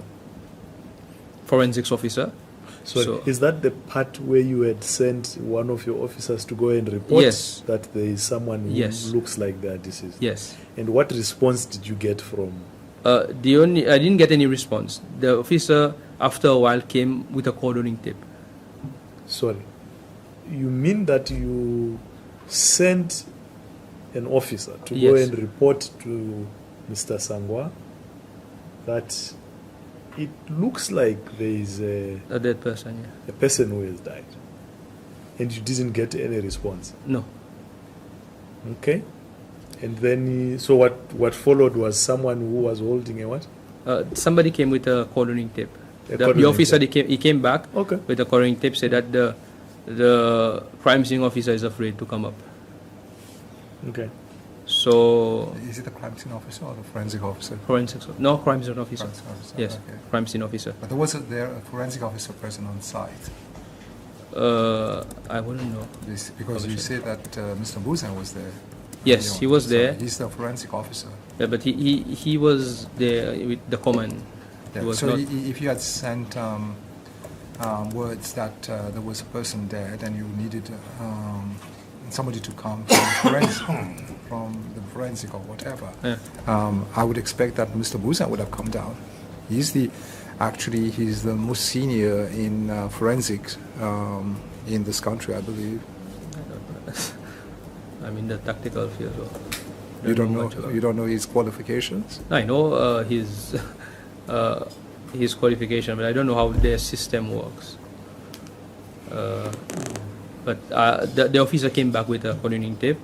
forensics officer. So is that the part where you had sent one of your officers to go and report Yes. that there is someone who Yes. looks like they are deceased? Yes. And what response did you get from? I didn't get any response. The officer, after a while, came with a cordoning tape. Sorry, you mean that you sent an officer to go Yes. and report to Mr. Sangwa that it looks like there is A dead person, yeah. a person who has died, and you didn't get any response? No. Okay. And then, so what followed was someone who was holding a what? Somebody came with a cordoning tape. A The cordoning officer, tape. he came back Okay. with a cordoning tape, said that the crime scene officer is afraid to come up. Okay. So, Is it the crime scene officer or the forensic officer? forensics, no, crime scene officer. Crime scene officer, Yes, okay. crime scene officer. But there was a forensic officer present on site. I wouldn't know. Because you said that Mr. Buzan was there. Yes, early he on. was So there. he's the forensic officer. Yeah, but he was there with the command. Yeah. He was So not, if you had sent words that there was a person dead and you needed somebody to come from the forensic or whatever, yeah. I would expect that Mr. Buzan would have come down. He's the most senior in forensics in this country, I believe. I'm in the tactical field. So You don't much know. about You don't know his qualifications. I know his qualification, but I don't know how their system works. But the officer came back with a cordoning tape,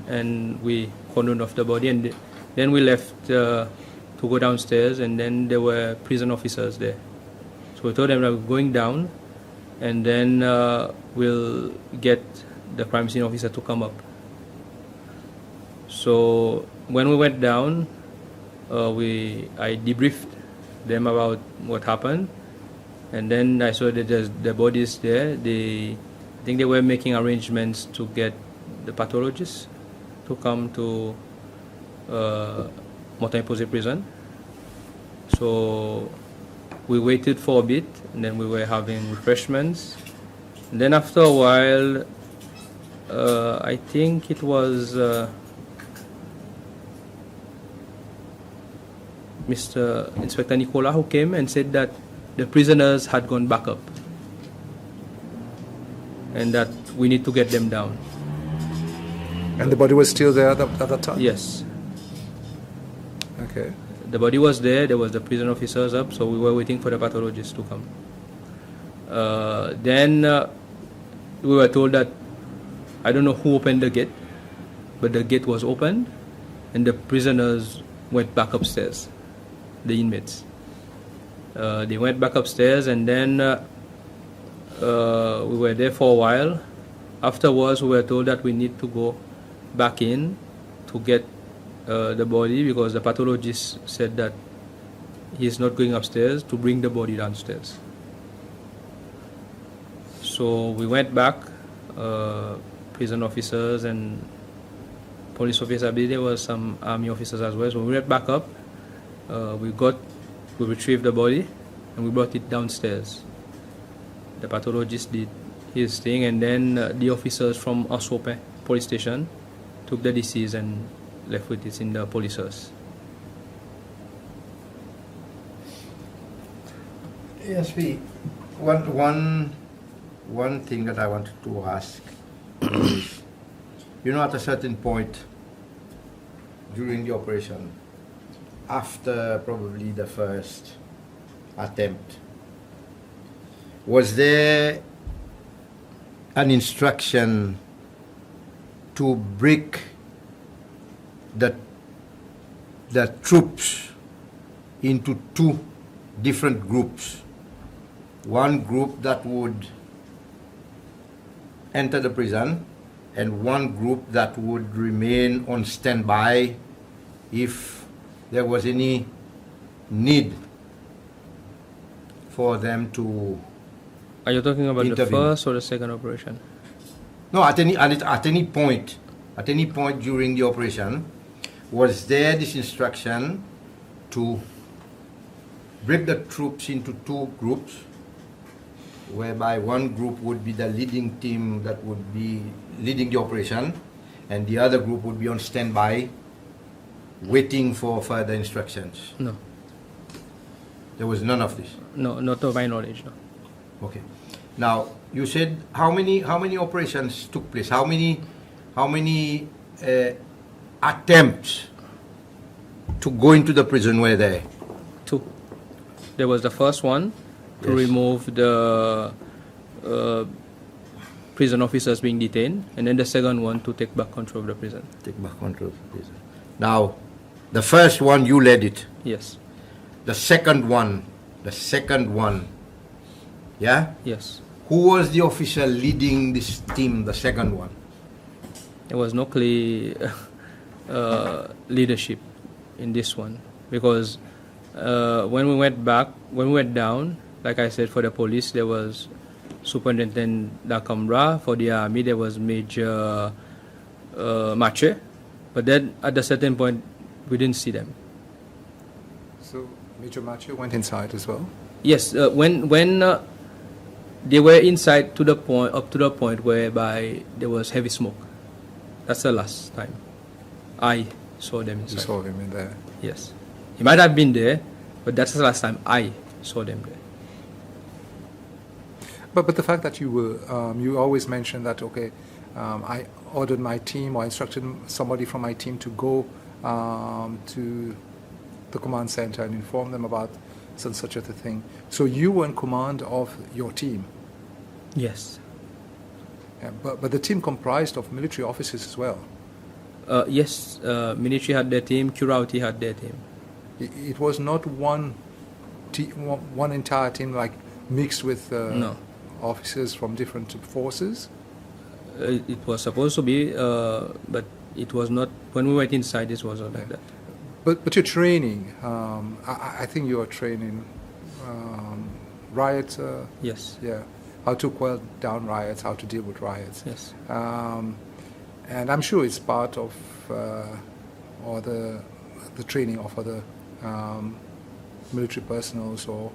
and we cordoned off the body, and then we left to go downstairs, and then there were prison officers there. So we told them that we're going down, and then we'll get the crime scene officer to come up. So when we went down, I debriefed them about what happened, and then I saw that there's the bodies there. I think they were making arrangements to get the pathologists to come to MONTAGNE POSEE prison. So we waited for a bit, and then we were having refreshments. And then after a while, I think it was Mr. Inspector Nicola who came and said that the prisoners had gone back up and that we need to get them down. And the body was still there at that time? Yes. Okay. The body was there was the prison officers up, so we were waiting for the pathologists to come. Then we were told that, I don't know who opened the gate, but the gate was opened and the prisoners went back upstairs, the inmates. They went back upstairs, and then we were there for a while. Afterwards, we were told that we need to go back in to get the body, because the pathologist said that he's not going upstairs to bring the body downstairs. So we went back, prison officers and police officers. I believe there were some army officers as well. So we went back up, we retrieved the body, and we brought it downstairs. The pathologist did his thing, and then the officers from Asope police station took the deceased and left with it in the police house. Yes, one thing that I wanted to ask is, at a certain point during the operation, after probably the first attempt, was there an instruction to break the troops into two different groups? One group that would enter the prison, and one group that would remain on standby if there was any need for them to. Are you talking about intervene. the first or the second operation? No, at any point during the operation, was there this instruction to break the troops into two groups, whereby one group would be the leading team that would be leading the operation, and the other group would be on standby, waiting for further instructions. No. There was none of this. No, not to my knowledge, no. Okay. Now you said how many operations took place? How many attempts to go into the prison were there? 2. There was the first one to Yes. remove the prison officers being detained, and then the second one to take back control of the prison. Take back control of the prison. Now, the first one you led it. Yes. The second one, yeah? Yes. Who was the officer leading this team, the second one? There was no clear leadership in this one, because when we went down, like I said, for the police there was Superintendent Dakamra. For the army there was Major Mache, but then at a certain point we didn't see them. So Major Macho went inside as well? Yes, when they were inside up to the point whereby there was heavy smoke. That's the last time I saw them inside. You saw him in there? Yes. He might have been there, but that's the last time I saw them there. But the fact that you were, you always mentioned that, okay, I ordered my team or instructed somebody from my team to go to the command center and inform them about such a thing. So you were in command of your team. Yes. Yeah, but the team comprised of military officers as well. Yes, military had their team, Kurauti had their team. It was not one entire team like mixed with No. officers from different forces. It was supposed to be, but it was not. When we went inside, it wasn't like that. But your training, I think you are training riots. Yes. Yeah, how to quell down riots, how to deal with riots. Yes. And I'm sure it's part of or the training of other military personnel or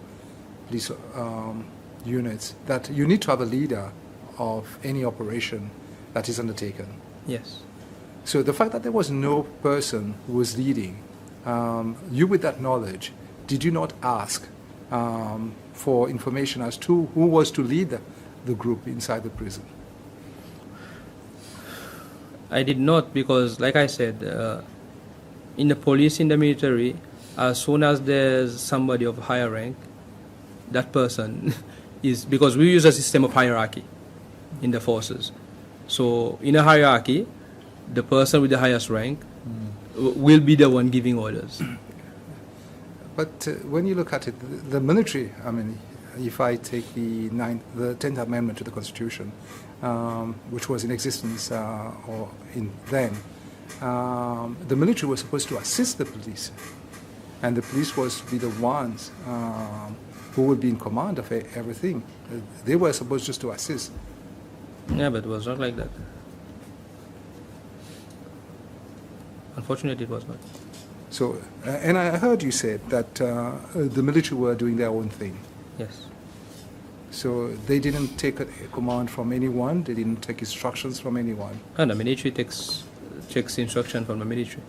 police units that you need to have a leader of any operation that is undertaken. Yes. So the fact that there was no person who was leading, you with that knowledge, did you not ask for information as to who was to lead the group inside the prison? I did not, because, like I said, in the police, in the military, as soon as there's somebody of higher rank, that person is, because we use a system of hierarchy in the forces. So in a hierarchy, the person with the highest rank will be the one giving orders. But when you look at it, the military, I mean, if I take the 10th Amendment to the Constitution, which was in existence or in then, the military was supposed to assist the police, and the police was to be the ones who would be in command of everything. They were supposed just to assist. Yeah, but it was not like that. Unfortunately, it was not. So, and I heard you said that the military were doing their own thing. Yes. So they didn't take a command from anyone. They didn't take instructions from anyone. And the military takes instruction from the military.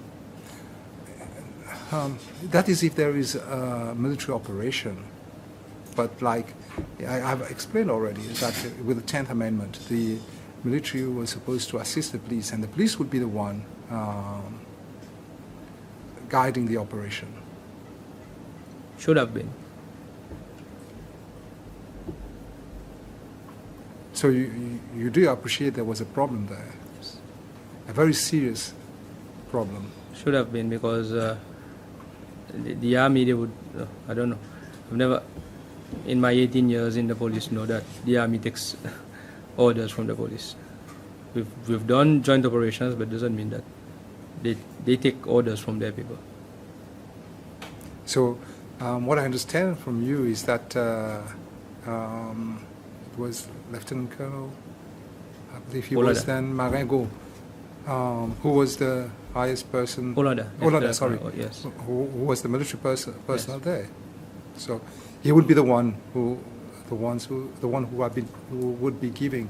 That is if there is a military operation. But like I've explained already, that with the 10th Amendment, the military was supposed to assist the police, and the police would be the one guiding the operation. Should have been. So you do appreciate there was a problem there, Yes. a very serious problem. Should have been, because the army, they would, I don't know. I've never, in my 18 years in the police, know that the army takes orders from the police. We've done joint operations, but it doesn't mean that they take orders from their people. So what I understand from you is that it was Lieutenant Colonel, I believe he was Olada. then Marengo, who was the highest person. Olada. Olada, sorry. Yes. Who was the military personnel there? So he would be the one who would be giving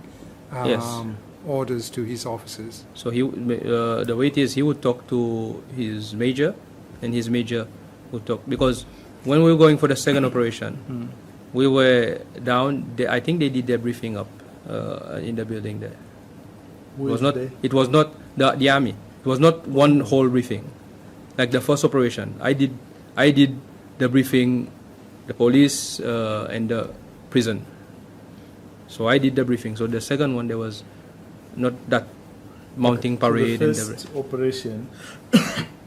Yes. orders to his officers. So the way it is, he would talk to his major, and his major would talk, because when we were going for the second operation, we were down. I think they did their briefing up in the building there. Who It was is not. they? It was not the army. It was not one whole briefing, like the first operation. I did the briefing, the police and the prison. So I did the briefing. So the second one, there was not that mounting parade. So the and first operation,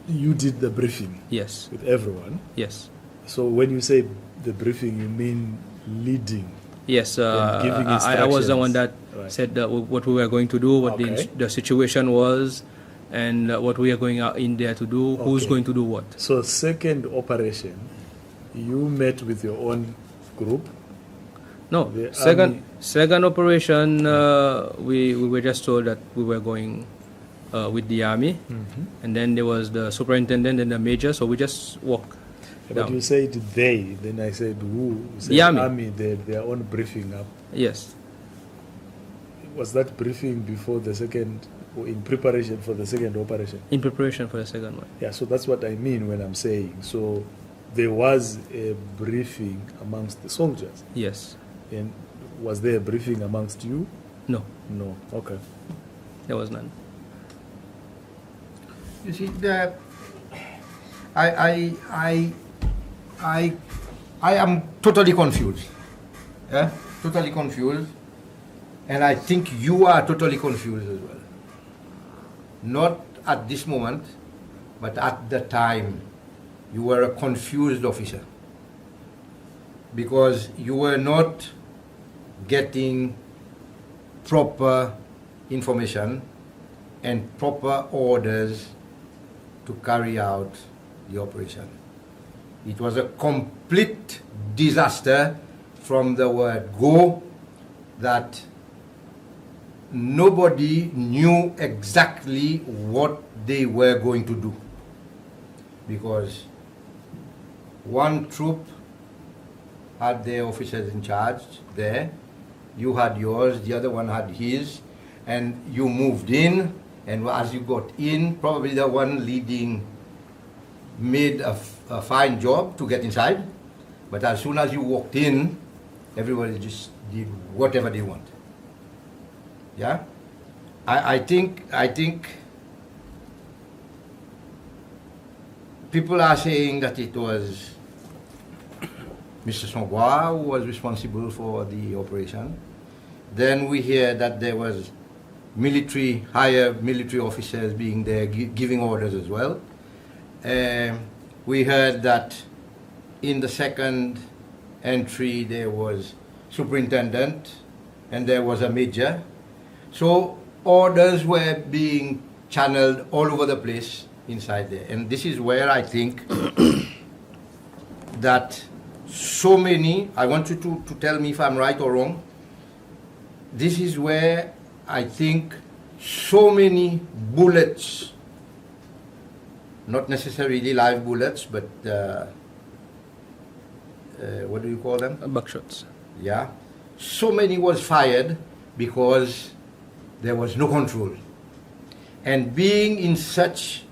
you did the briefing yes, with everyone. yes, So when you say the briefing, you mean leading. yes. And giving I was the one that Right. said what we were going to do, what Okay. the situation was, and what we are going out in there to do. Who's Okay. going to do what? So second operation, you met with your own group. No, The second operation, we were just told that we were going with the army, and then there was the superintendent and the major, so we just walked But down. you said they, then I said who? You said The army. their own briefing up. Yes, Was that briefing before the second, or in preparation for the second operation? in preparation for the second one. Yeah, so that's what I mean when I'm saying. So there was a briefing amongst the soldiers. Yes, And was there a briefing amongst you? no, No. Okay. there was none. You see, I am totally confused. Yeah? Totally confused. And I think you are totally confused as well. Not at this moment, but at the time, you were a confused officer. Because you were not getting proper information and proper orders to carry out the operation. It was a complete disaster from the word go, that nobody knew exactly what they were going to do. Because one troop had their officers in charge there, you had yours, the other one had his, and you moved in, and as you got in, probably the one leading made a fine job to get inside, but as soon as you walked in, everybody just did whatever they want. Yeah? I think people are saying that it was Mr. Songwa who was responsible for the operation. Then we hear that there was higher military officers being there giving orders as well. We heard that in the second entry there was superintendent and there was a major. So orders were being channeled all over the place inside there. And this is where I think that so many, I want you to tell me if I'm right or wrong, this is where I think so many bullets, not necessarily live bullets, but what do you call them? Buckshots. Yeah. So many was fired because there was no control. And being in such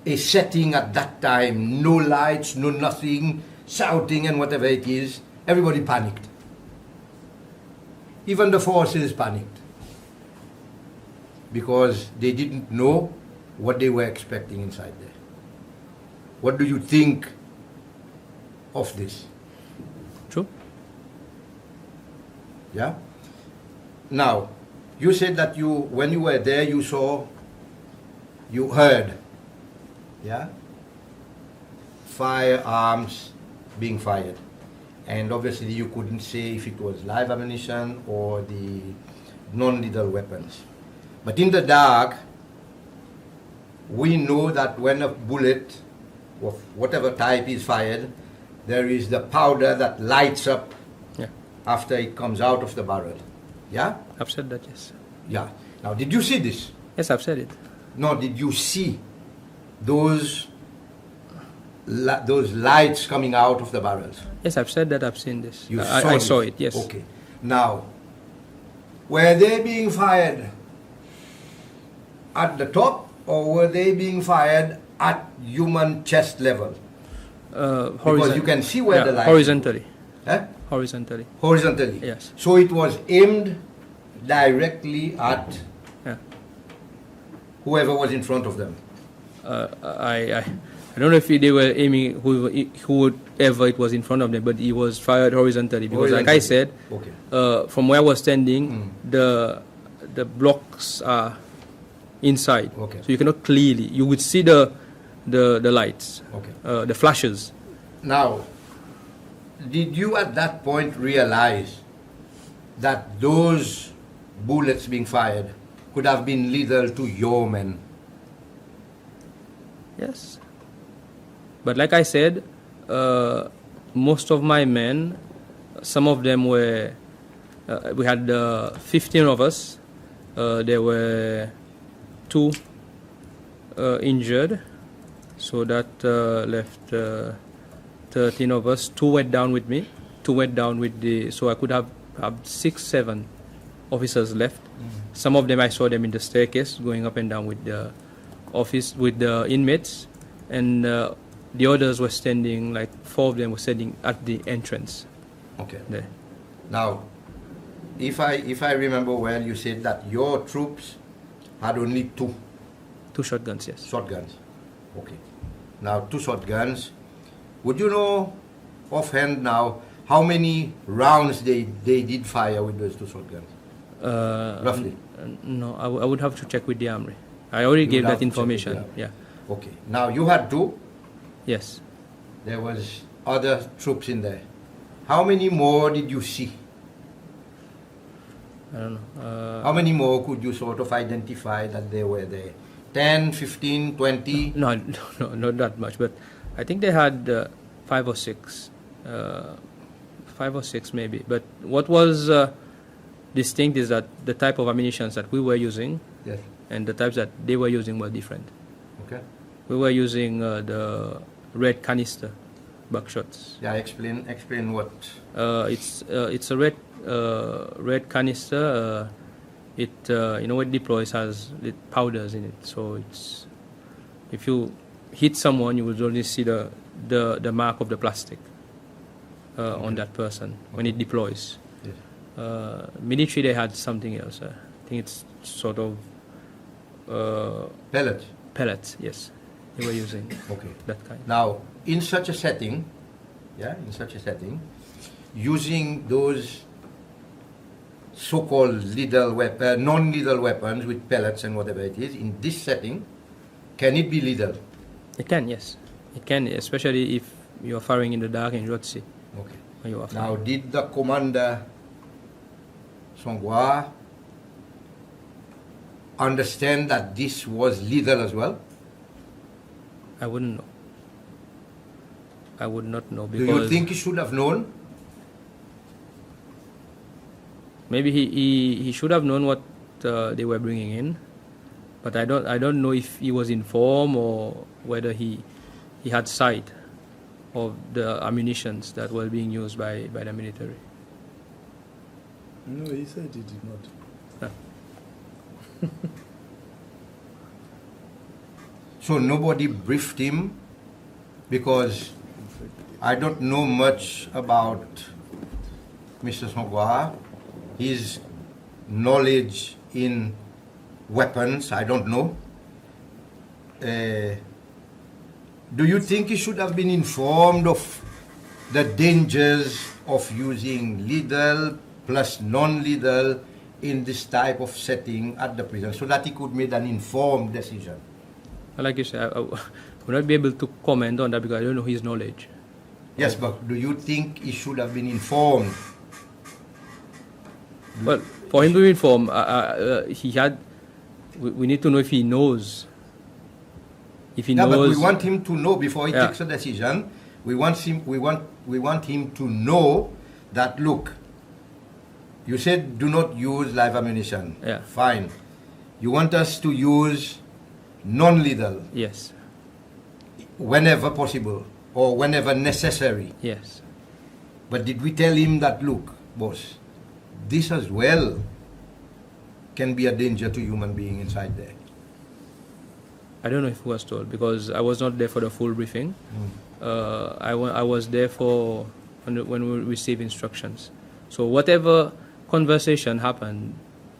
a setting at that time, no lights, no nothing, shouting and whatever it is, everybody panicked. Even the forces panicked because they didn't know what they were expecting inside there. What do you think of this? True. Yeah? Now, you said that when you were there, you heard, yeah, firearms being fired. And obviously you couldn't say if it was live ammunition or the non-lethal weapons. But in the dark, we know that when a bullet of whatever type is fired, there is the powder that lights up after it comes out of the barrel. Yeah? I've said that, yes. Yeah. Now, did you see this? Yes, I've said it. No, did you see those those lights coming out of the barrels? Yes, I've said that. I've seen this. You I saw it. Yes. Okay. Now, were they being fired at the top, or were they being fired at human chest level? Because you can see where the light horizontally. Eh? Horizontally. Horizontally. Yes. So it was aimed directly at whoever was in front of them. I don't know if they were aiming whoever it was in front of them, but he was fired horizontally because, like I said, from where I was standing, the blocks are inside, so you cannot clearly. You would see the lights, the flashes. Now, did you at that point realize that those bullets being fired could have been lethal to your men? Yes. But like I said, most of my men, some of them were, we had 15 of us. There were 2 injured, so that left 13 of us. 2 went down with me, 2 went down with so I could have 6, 7 officers left. Some of them I saw them in the staircase going up and down with the office, with the inmates, and the others were standing, like 4 of them were standing at the entrance. Okay. There. Now, if I remember well, you said that your troops had only 2 shotguns, yes. Shotguns. Okay. Now, 2 shotguns. Would you know offhand now how many rounds they did fire with those 2 shotguns? Roughly? No, I would have to check with the armory. I already gave that information. Yeah. Okay. Now, you had 2? Yes. There was other troops in there. How many more did you see? I don't know. How many more could you sort of identify that they were there? 10, 15, 20? No, not that much. But I think they had 5 or 6. 5 or 6 maybe. But what was distinct is that the type of ammunition that we were using and the types that they were using were different. Okay. We were using the red canister buckshots. Yeah, explain what. It's a red canister. It it deploys has powders in it. So it's, if you hit someone, you will only see the mark of the plastic on that person when it deploys. Yes. Military, they had something else. I think it's sort of pellets. Pellets, yes. They were using that kind. Now, in such a setting, using those so-called non-lethal weapons with pellets and whatever it is, in this setting, can it be lethal? It can, yes. It can, especially if you are firing in the dark and you don't see. Okay. Now, did the commander Songwa understand that this was lethal as well? I wouldn't know. I would not know. Because do you think he should have known? Maybe he should have known what they were bringing in, but I don't know if he was informed or whether he had sight of the ammunitions that were being used by the military. No, he said he did not. So nobody briefed him, because I don't know much about Mr. Songwa. His knowledge in weapons, I don't know. Do you think he should have been informed of the dangers of using lethal plus non-lethal in this type of setting at the prison, so that he could make an informed decision? Like you said, I will not be able to comment on that because I don't know his knowledge. Yes, but do you think he should have been informed? Well, for him to be informed, we need to know if he knows. If he knows. But we want him to know before he takes a decision. We want him to know that, look, you said do not use live ammunition. Yeah. Fine. You want us to use non-lethal. Yes. Whenever possible. or whenever necessary. Yes. But did we tell him that, look, boss, this as well can be a danger to human being inside there? I don't know if he was told, because I was not there for the full briefing. I was there for when we received instructions. So whatever conversation happened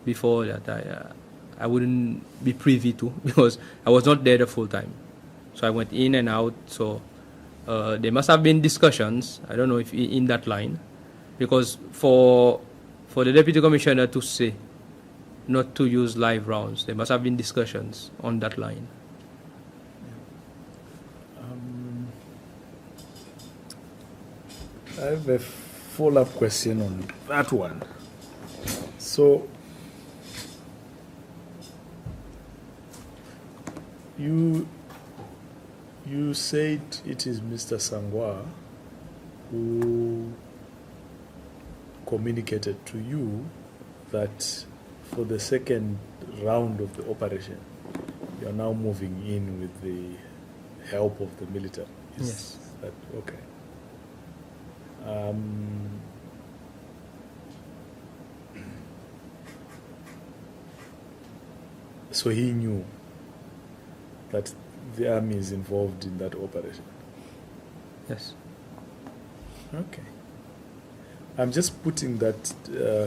before that, I wouldn't be privy to, because I was not there the full time. So I went in and out. So there must have been discussions. I don't know if in that line, because for the deputy commissioner to say not to use live rounds, there must have been discussions on that line. I have a follow-up question on that one. So, you said it is Mr. Sangwa who communicated to you that for the second round of the operation, you are now moving in with the help of the military. Yes. That okay? So he knew that the army is involved in that operation. Yes. Okay. I'm just putting that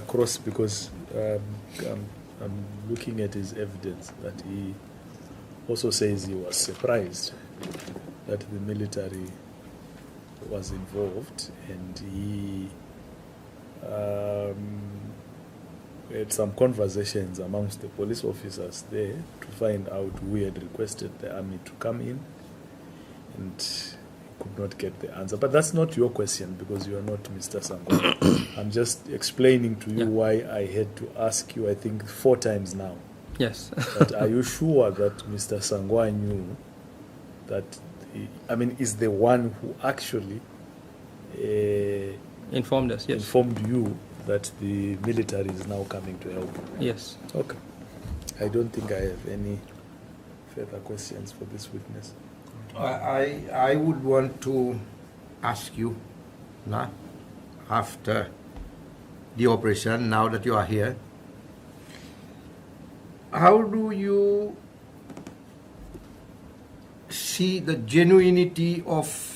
across because I'm looking at his evidence that he also says he was surprised that the military was involved, and he had some conversations amongst the police officers there to find out who had requested the army to come in, and he could not get the answer. But that's not your question, because you are not Mr. Sangwa. I'm just explaining to you why I had to ask you, I think 4 times now. Yes. But are you sure that Mr. Sangwa knew that is the one who actually Informed us, yes. informed you that the military is now coming to help? Yes. Okay. I don't think I have any further questions for this witness. I would want to ask you, now, after the operation, now that you are here, how do you see the genuinity of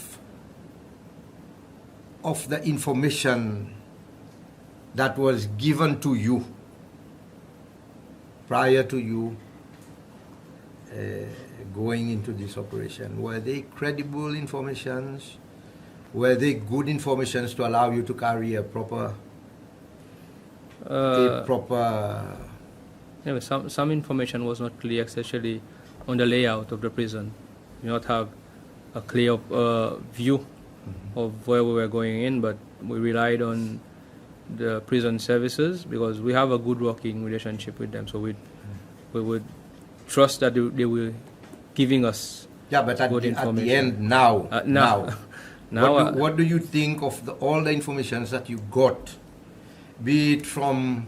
the information that was given to you prior to you going into this operation? Were they credible informations? Were they good informations to allow you to carry a proper Anyway, some information was not clear, especially on the layout of the prison. We not have a clear view of where we were going in, but we relied on the prison services because we have a good working relationship with them. So we would trust that they were giving us but at good the information. end, now, Now, what do you think of all the information that you got, be it from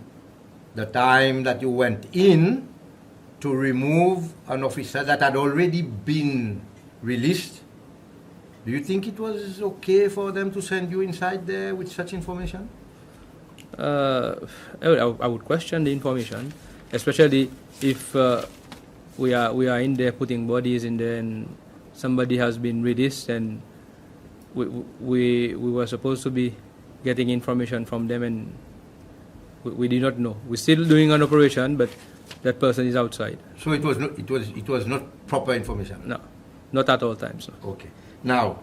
the time that you went in to remove an officer that had already been released? Do you think it was okay for them to send you inside there with such information? I would question the information, especially if we are in there putting bodies in there and somebody has been released, and we were supposed to be getting information from them, and we did not know. We're still doing an operation, but that person is outside. So it was not proper information? No, not at all times. No. Okay. Now,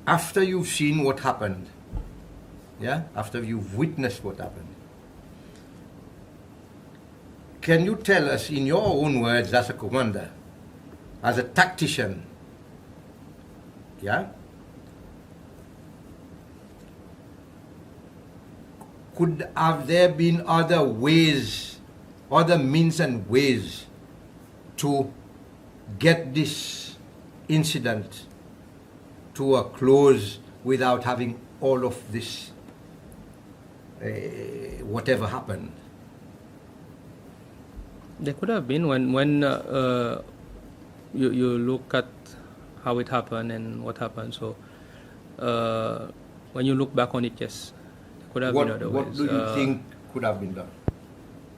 after you've seen what happened, after you've witnessed what happened, can you tell us in your own words as a commander, as a tactician, have there been other ways, other means and ways to get this incident to a close without having all of this, whatever happened? There could have been when you look at how it happened and what happened. So when you look back on it, yes, there could have been other ways. What do you think could have been done?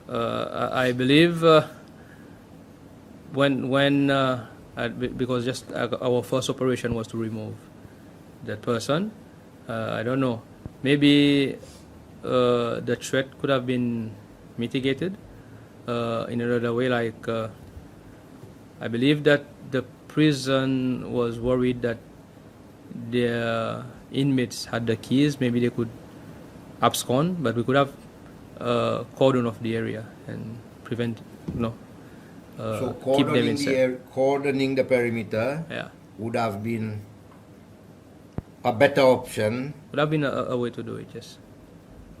I believe because just our first operation was to remove that person. I don't know. Maybe the threat could have been mitigated in another way. Like I believe that the prison was worried that their inmates had the keys. Maybe they could abscond, but we could have cordon off the area and prevent, So keep them inside. cordoning the perimeter would have been a better option. Would have been a way to do it, yes.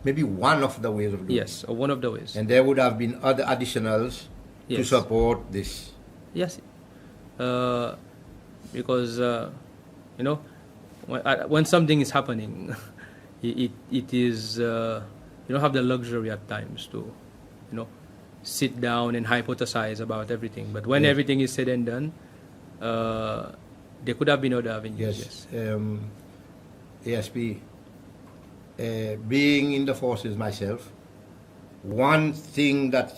Maybe one of the ways of doing it. Yes, one of the ways. And there would have been other additionals to Yes. support this. Yes, because when something is happening, it is you don't have the luxury at times to sit down and hypothesize about everything. But when everything is said and done, there could have been other avenues. Yes. ASP, being in the forces myself, one thing that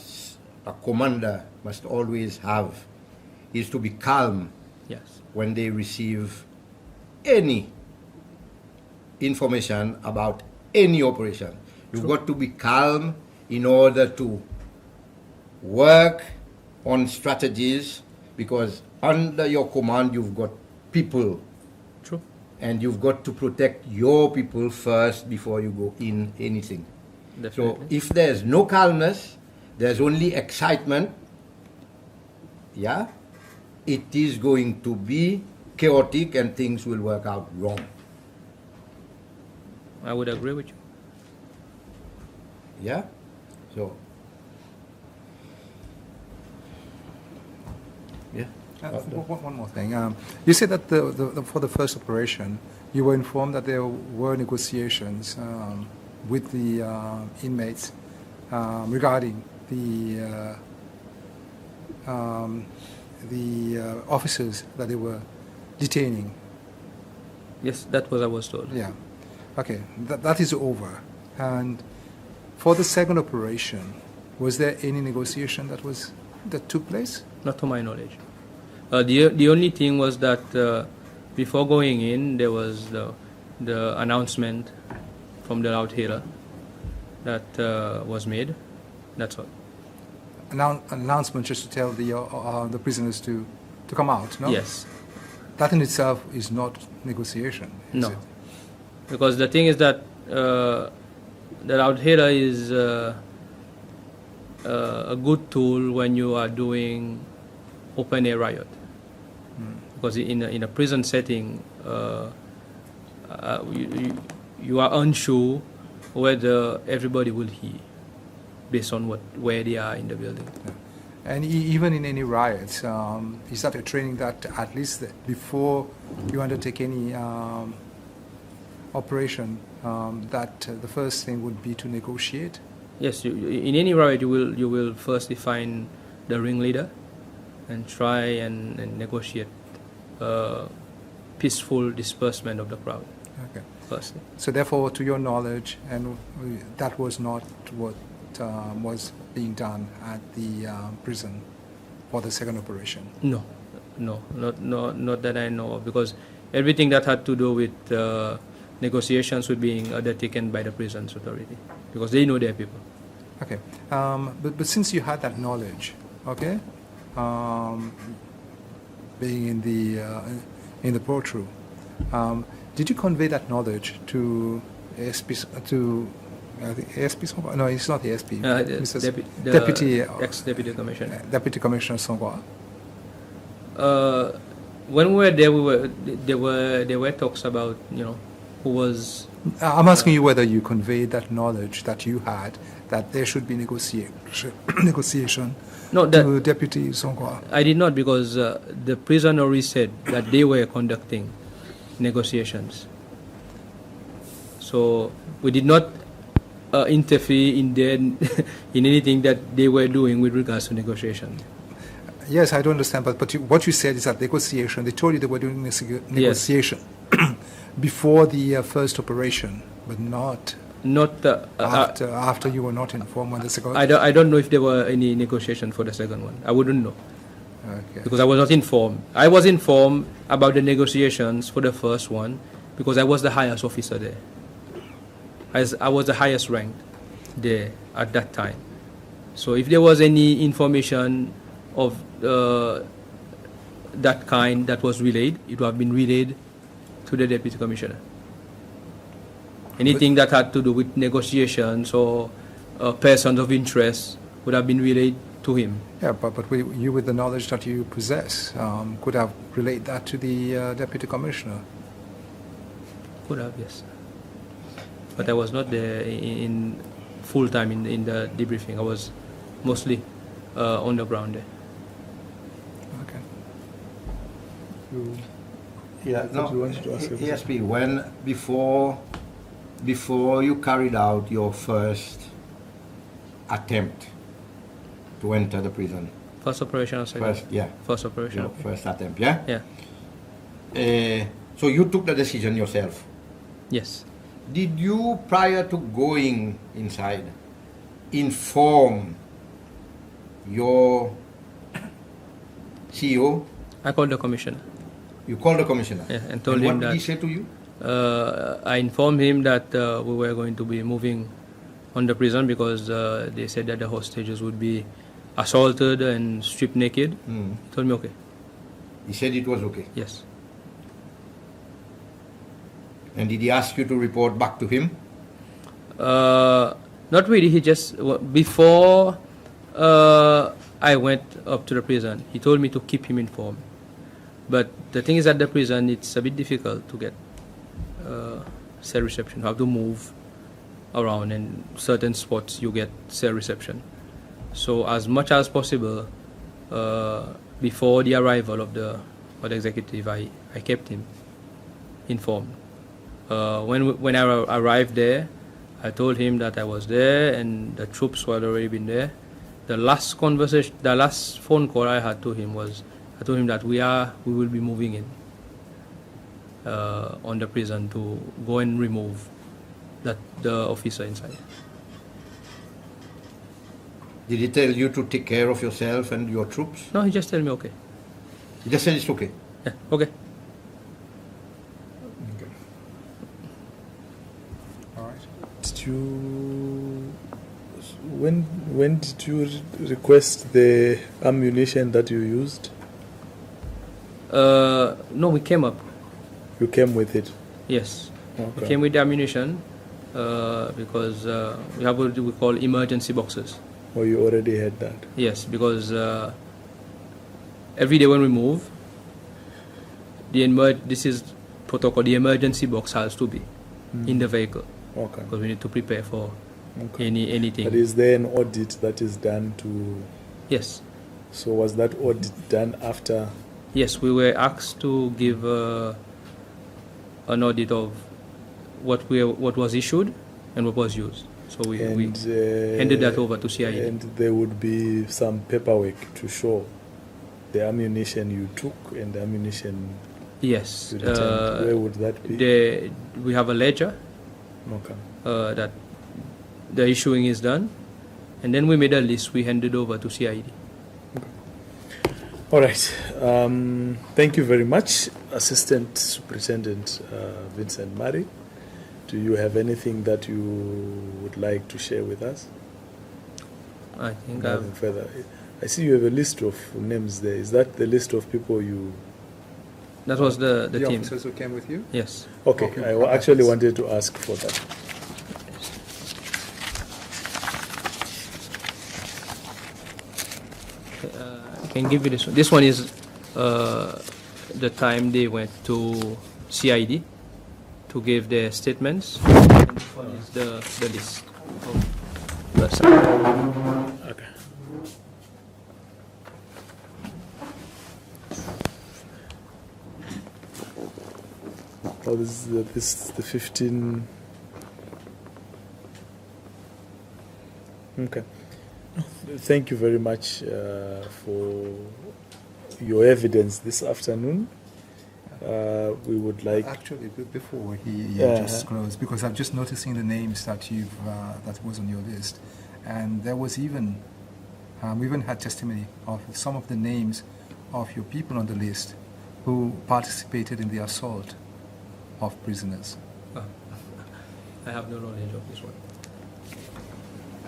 a commander must always have is to be calm Yes. when they receive any information about any operation. You've got to be calm in order to work on strategies, because under your command you've got people. True. And you've got to protect your people first before you go in anything. Definitely. So if there's no calmness, there's only excitement, it is going to be chaotic and things will work out wrong. I would agree with you. Yeah? So, One more thing. You said that for the first operation, you were informed that there were negotiations with the inmates regarding the officers that they were detaining. Yes, that was I was told. Yeah. Okay. That is over. And for the second operation, was there any negotiation that took place? Not to my knowledge. The only thing was that before going in, there was the announcement from the loud hailer that was made. That's all. Announcement just to tell the prisoners to come out, no? Yes. That in itself is not negotiation, is No. it? Because the thing is that the loud hailer is a good tool when you are doing open air riot. Because in a prison setting, you are unsure whether everybody will hear based on where they are in the building. Yeah. And even in any riots, is that a training that at least before you undertake any operation, that the first thing would be to negotiate? Yes, in any riot you will first define the ringleader and try and negotiate peaceful disbursement of the crowd. Okay. Firstly. So therefore, to your knowledge, and that was not what was being done at the prison for the second operation? No, not that I know of, because everything that had to do with negotiations were being undertaken by the prison's authority, because they know their people. Okay, but since you had that knowledge, okay, being in the courtroom, did you convey that knowledge to ASP, ASP? No, it's not ASP. Deputy ex-deputy commissioner. Deputy Commissioner Songwa. When we were there, there were talks about who was. I'm asking you whether you conveyed that knowledge that you had, that there should be negotiation to Deputy Songwa. I did not, because the prison already said that they were conducting negotiations. So we did not interfere in anything that they were doing with regards to negotiation. Yes, I don't understand, but what you said is that negotiation. They told you they were doing negotiation before the first operation, but not after you were not informed on the second. I don't know if there were any negotiation for the second one. I wouldn't know. Okay. Because I was not informed. I was informed about the negotiations for the first one because I was the highest officer there. I was the highest ranked there at that time. So if there was any information of that kind that was relayed, it would have been relayed to the Deputy Commissioner. Anything that had to do with negotiations or persons of interest would have been relayed to him. Yeah, but you, with the knowledge that you possess, could have relayed that to the Deputy Commissioner. Could have, yes. But I was not there in full time in the debriefing. I was mostly on the ground there. Okay. Yeah, no, you wanted to ask ESP, before you carried out your first attempt to enter the prison. First operation or second? First operation. Your first attempt, yeah? Yeah. So you took the decision yourself? Yes. Did you, prior to going inside, inform your CEO? I called the commissioner. You called the commissioner? Yeah, and told him what that. What did he say to you? I informed him that we were going to be moving on the prison because they said that the hostages would be assaulted and stripped naked. He told me okay. He said it was okay? Yes. And did he ask you to report back to him? Not really. He just, before I went up to the prison, he told me to keep him informed. But the thing is, at the prison, it's a bit difficult to get cell reception. You have to move around, and certain spots you get cell reception. So as much as possible, before the arrival of the executive, I kept him informed. When I arrived there, I told him that I was there and the troops were already been there. The last phone call I had to him was, I told him that we will be moving in on the prison to go and remove the officer inside. Did he tell you to take care of yourself and your troops? No, he just told me okay. He just said it's okay? Yeah, okay. When did you request the ammunition that you used? No, we came up. You came with it? Yes. Okay. We came with the ammunition because we have what we call emergency boxes. Oh, you already had that? Yes, because every day when we move, this is protocol, the emergency box has to be in the vehicle. Okay. Because we need to prepare for anything. But is there an audit that is done to... Yes. So was that audit done after... Yes, we were asked to give an audit of what was issued and what was used. So we handed that over to CID. And there would be some paperwork to show the ammunition you took and the ammunition yes. you returned. Where would that be? We have a ledger that the issuing is done, and then we made a list. We handed over to CID. All right. Thank you very much, Assistant Superintendent Vincent Murray. Do you have anything that you would like to share with us? I think Nothing further. I see you have a list of names there. Is that the list of people you... That was the team. officers who came with you? Yes. Okay. I actually wanted to ask for that. I can give you this one. This one is the time they went to CID to give their statements. And this one is the list. Okay. Oh, this is the 15. Okay. thank you very much for your evidence this afternoon. We would like... Actually, before he just closed, because I'm just noticing the names that you've that was on your list, and there was even we even had testimony of some of the names of your people on the list who participated in the assault of prisoners. I have no knowledge of this one.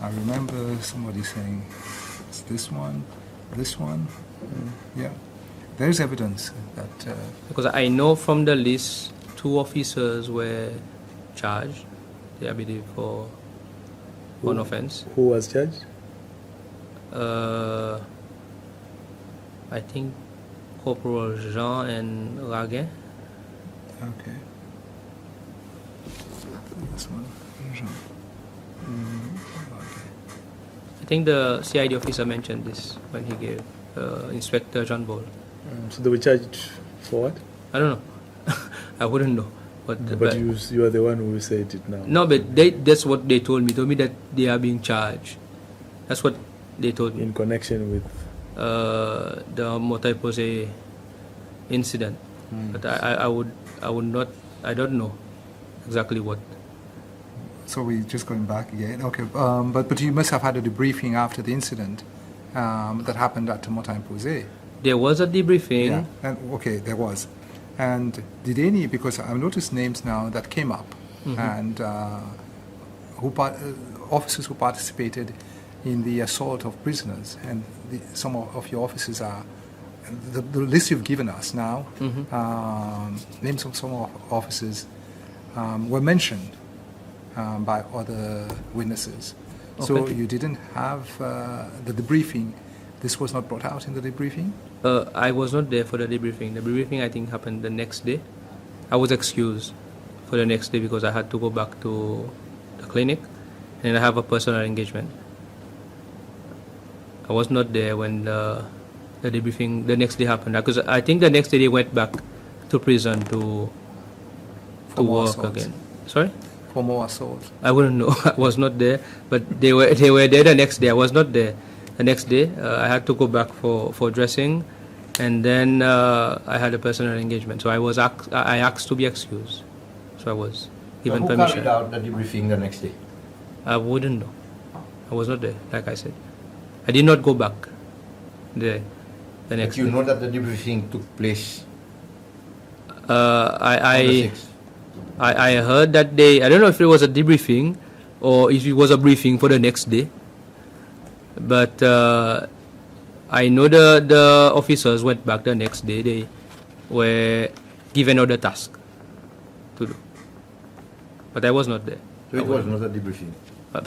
I remember somebody saying, it's this one. Yeah. There's evidence that... Because I know from the list, 2 officers were charged, I believe, for one offense. Who was charged? I think Corporal Jean and Raguin. Okay. This one, Jean. I think the CID officer mentioned this when he gave Inspector John Ball. So they were charged for what? I don't know. I wouldn't know. But you are the one who said it now. No, but that's what they told me. Told me that they are being charged. That's what they told me. In connection with? The POSEE incident. But I would not, I don't know exactly what. So we're just going back again. Okay, but you must have had a debriefing after the incident that happened at POSEE. There was a debriefing. Yeah, and, okay, there was. And did any, because I've noticed names now that came up, and officers who participated in the assault of prisoners, and some of your officers are, the list you've given us now, names of some officers were mentioned by other witnesses. Okay. So you didn't have the debriefing. This was not brought out in the debriefing? I was not there for the debriefing. The debriefing, I think, happened the next day. I was excused for the next day because I had to go back to the clinic and I have a personal engagement. I was not there when the debriefing the next day happened, because I think the next day they went back to prison to work again. Sorry? For more assault. I wouldn't know. I was not there, but they were there the next day. I was not there the next day. I had to go back for dressing, and then I had a personal engagement. So I asked to be excused. So I was given permission. Who carried out the debriefing the next day? I wouldn't know. I was not there, like I said. I did not go back there the next day. You know that the debriefing took place I heard that I don't know if it was a debriefing or if it was a briefing for the next day. But I know the officers went back the next day. They were given other task to do. But I was not there. So it was not a debriefing? I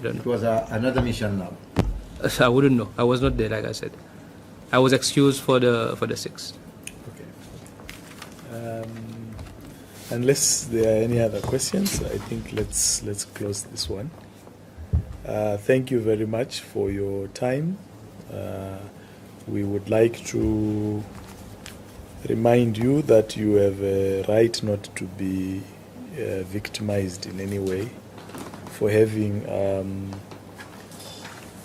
don't know. It was another mission now? I wouldn't know. I was not there, like I said. I was excused for the 6th. Okay. Unless there are any other questions, I think let's close this one. Thank you very much for your time. We would like to remind you that you have a right not to be victimized in any way for having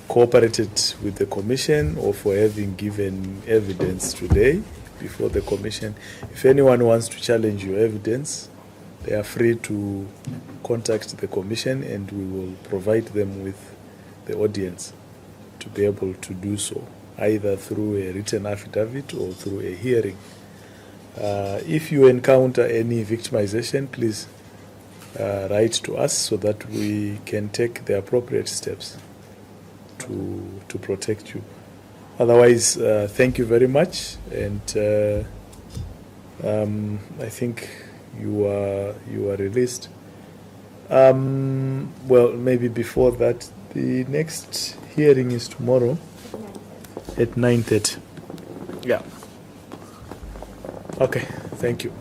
cooperated with the Commission or for having given evidence today before the Commission. If anyone wants to challenge your evidence, they are free to contact the Commission and we will provide them with the audience to be able to do so, either through a written affidavit or through a hearing. If you encounter any victimization, please write to us so that we can take the appropriate steps to protect you. Otherwise, thank you very much, and I think you are released. Well, maybe before that, the next hearing is tomorrow at 9:30. Yeah. Okay. Thank you.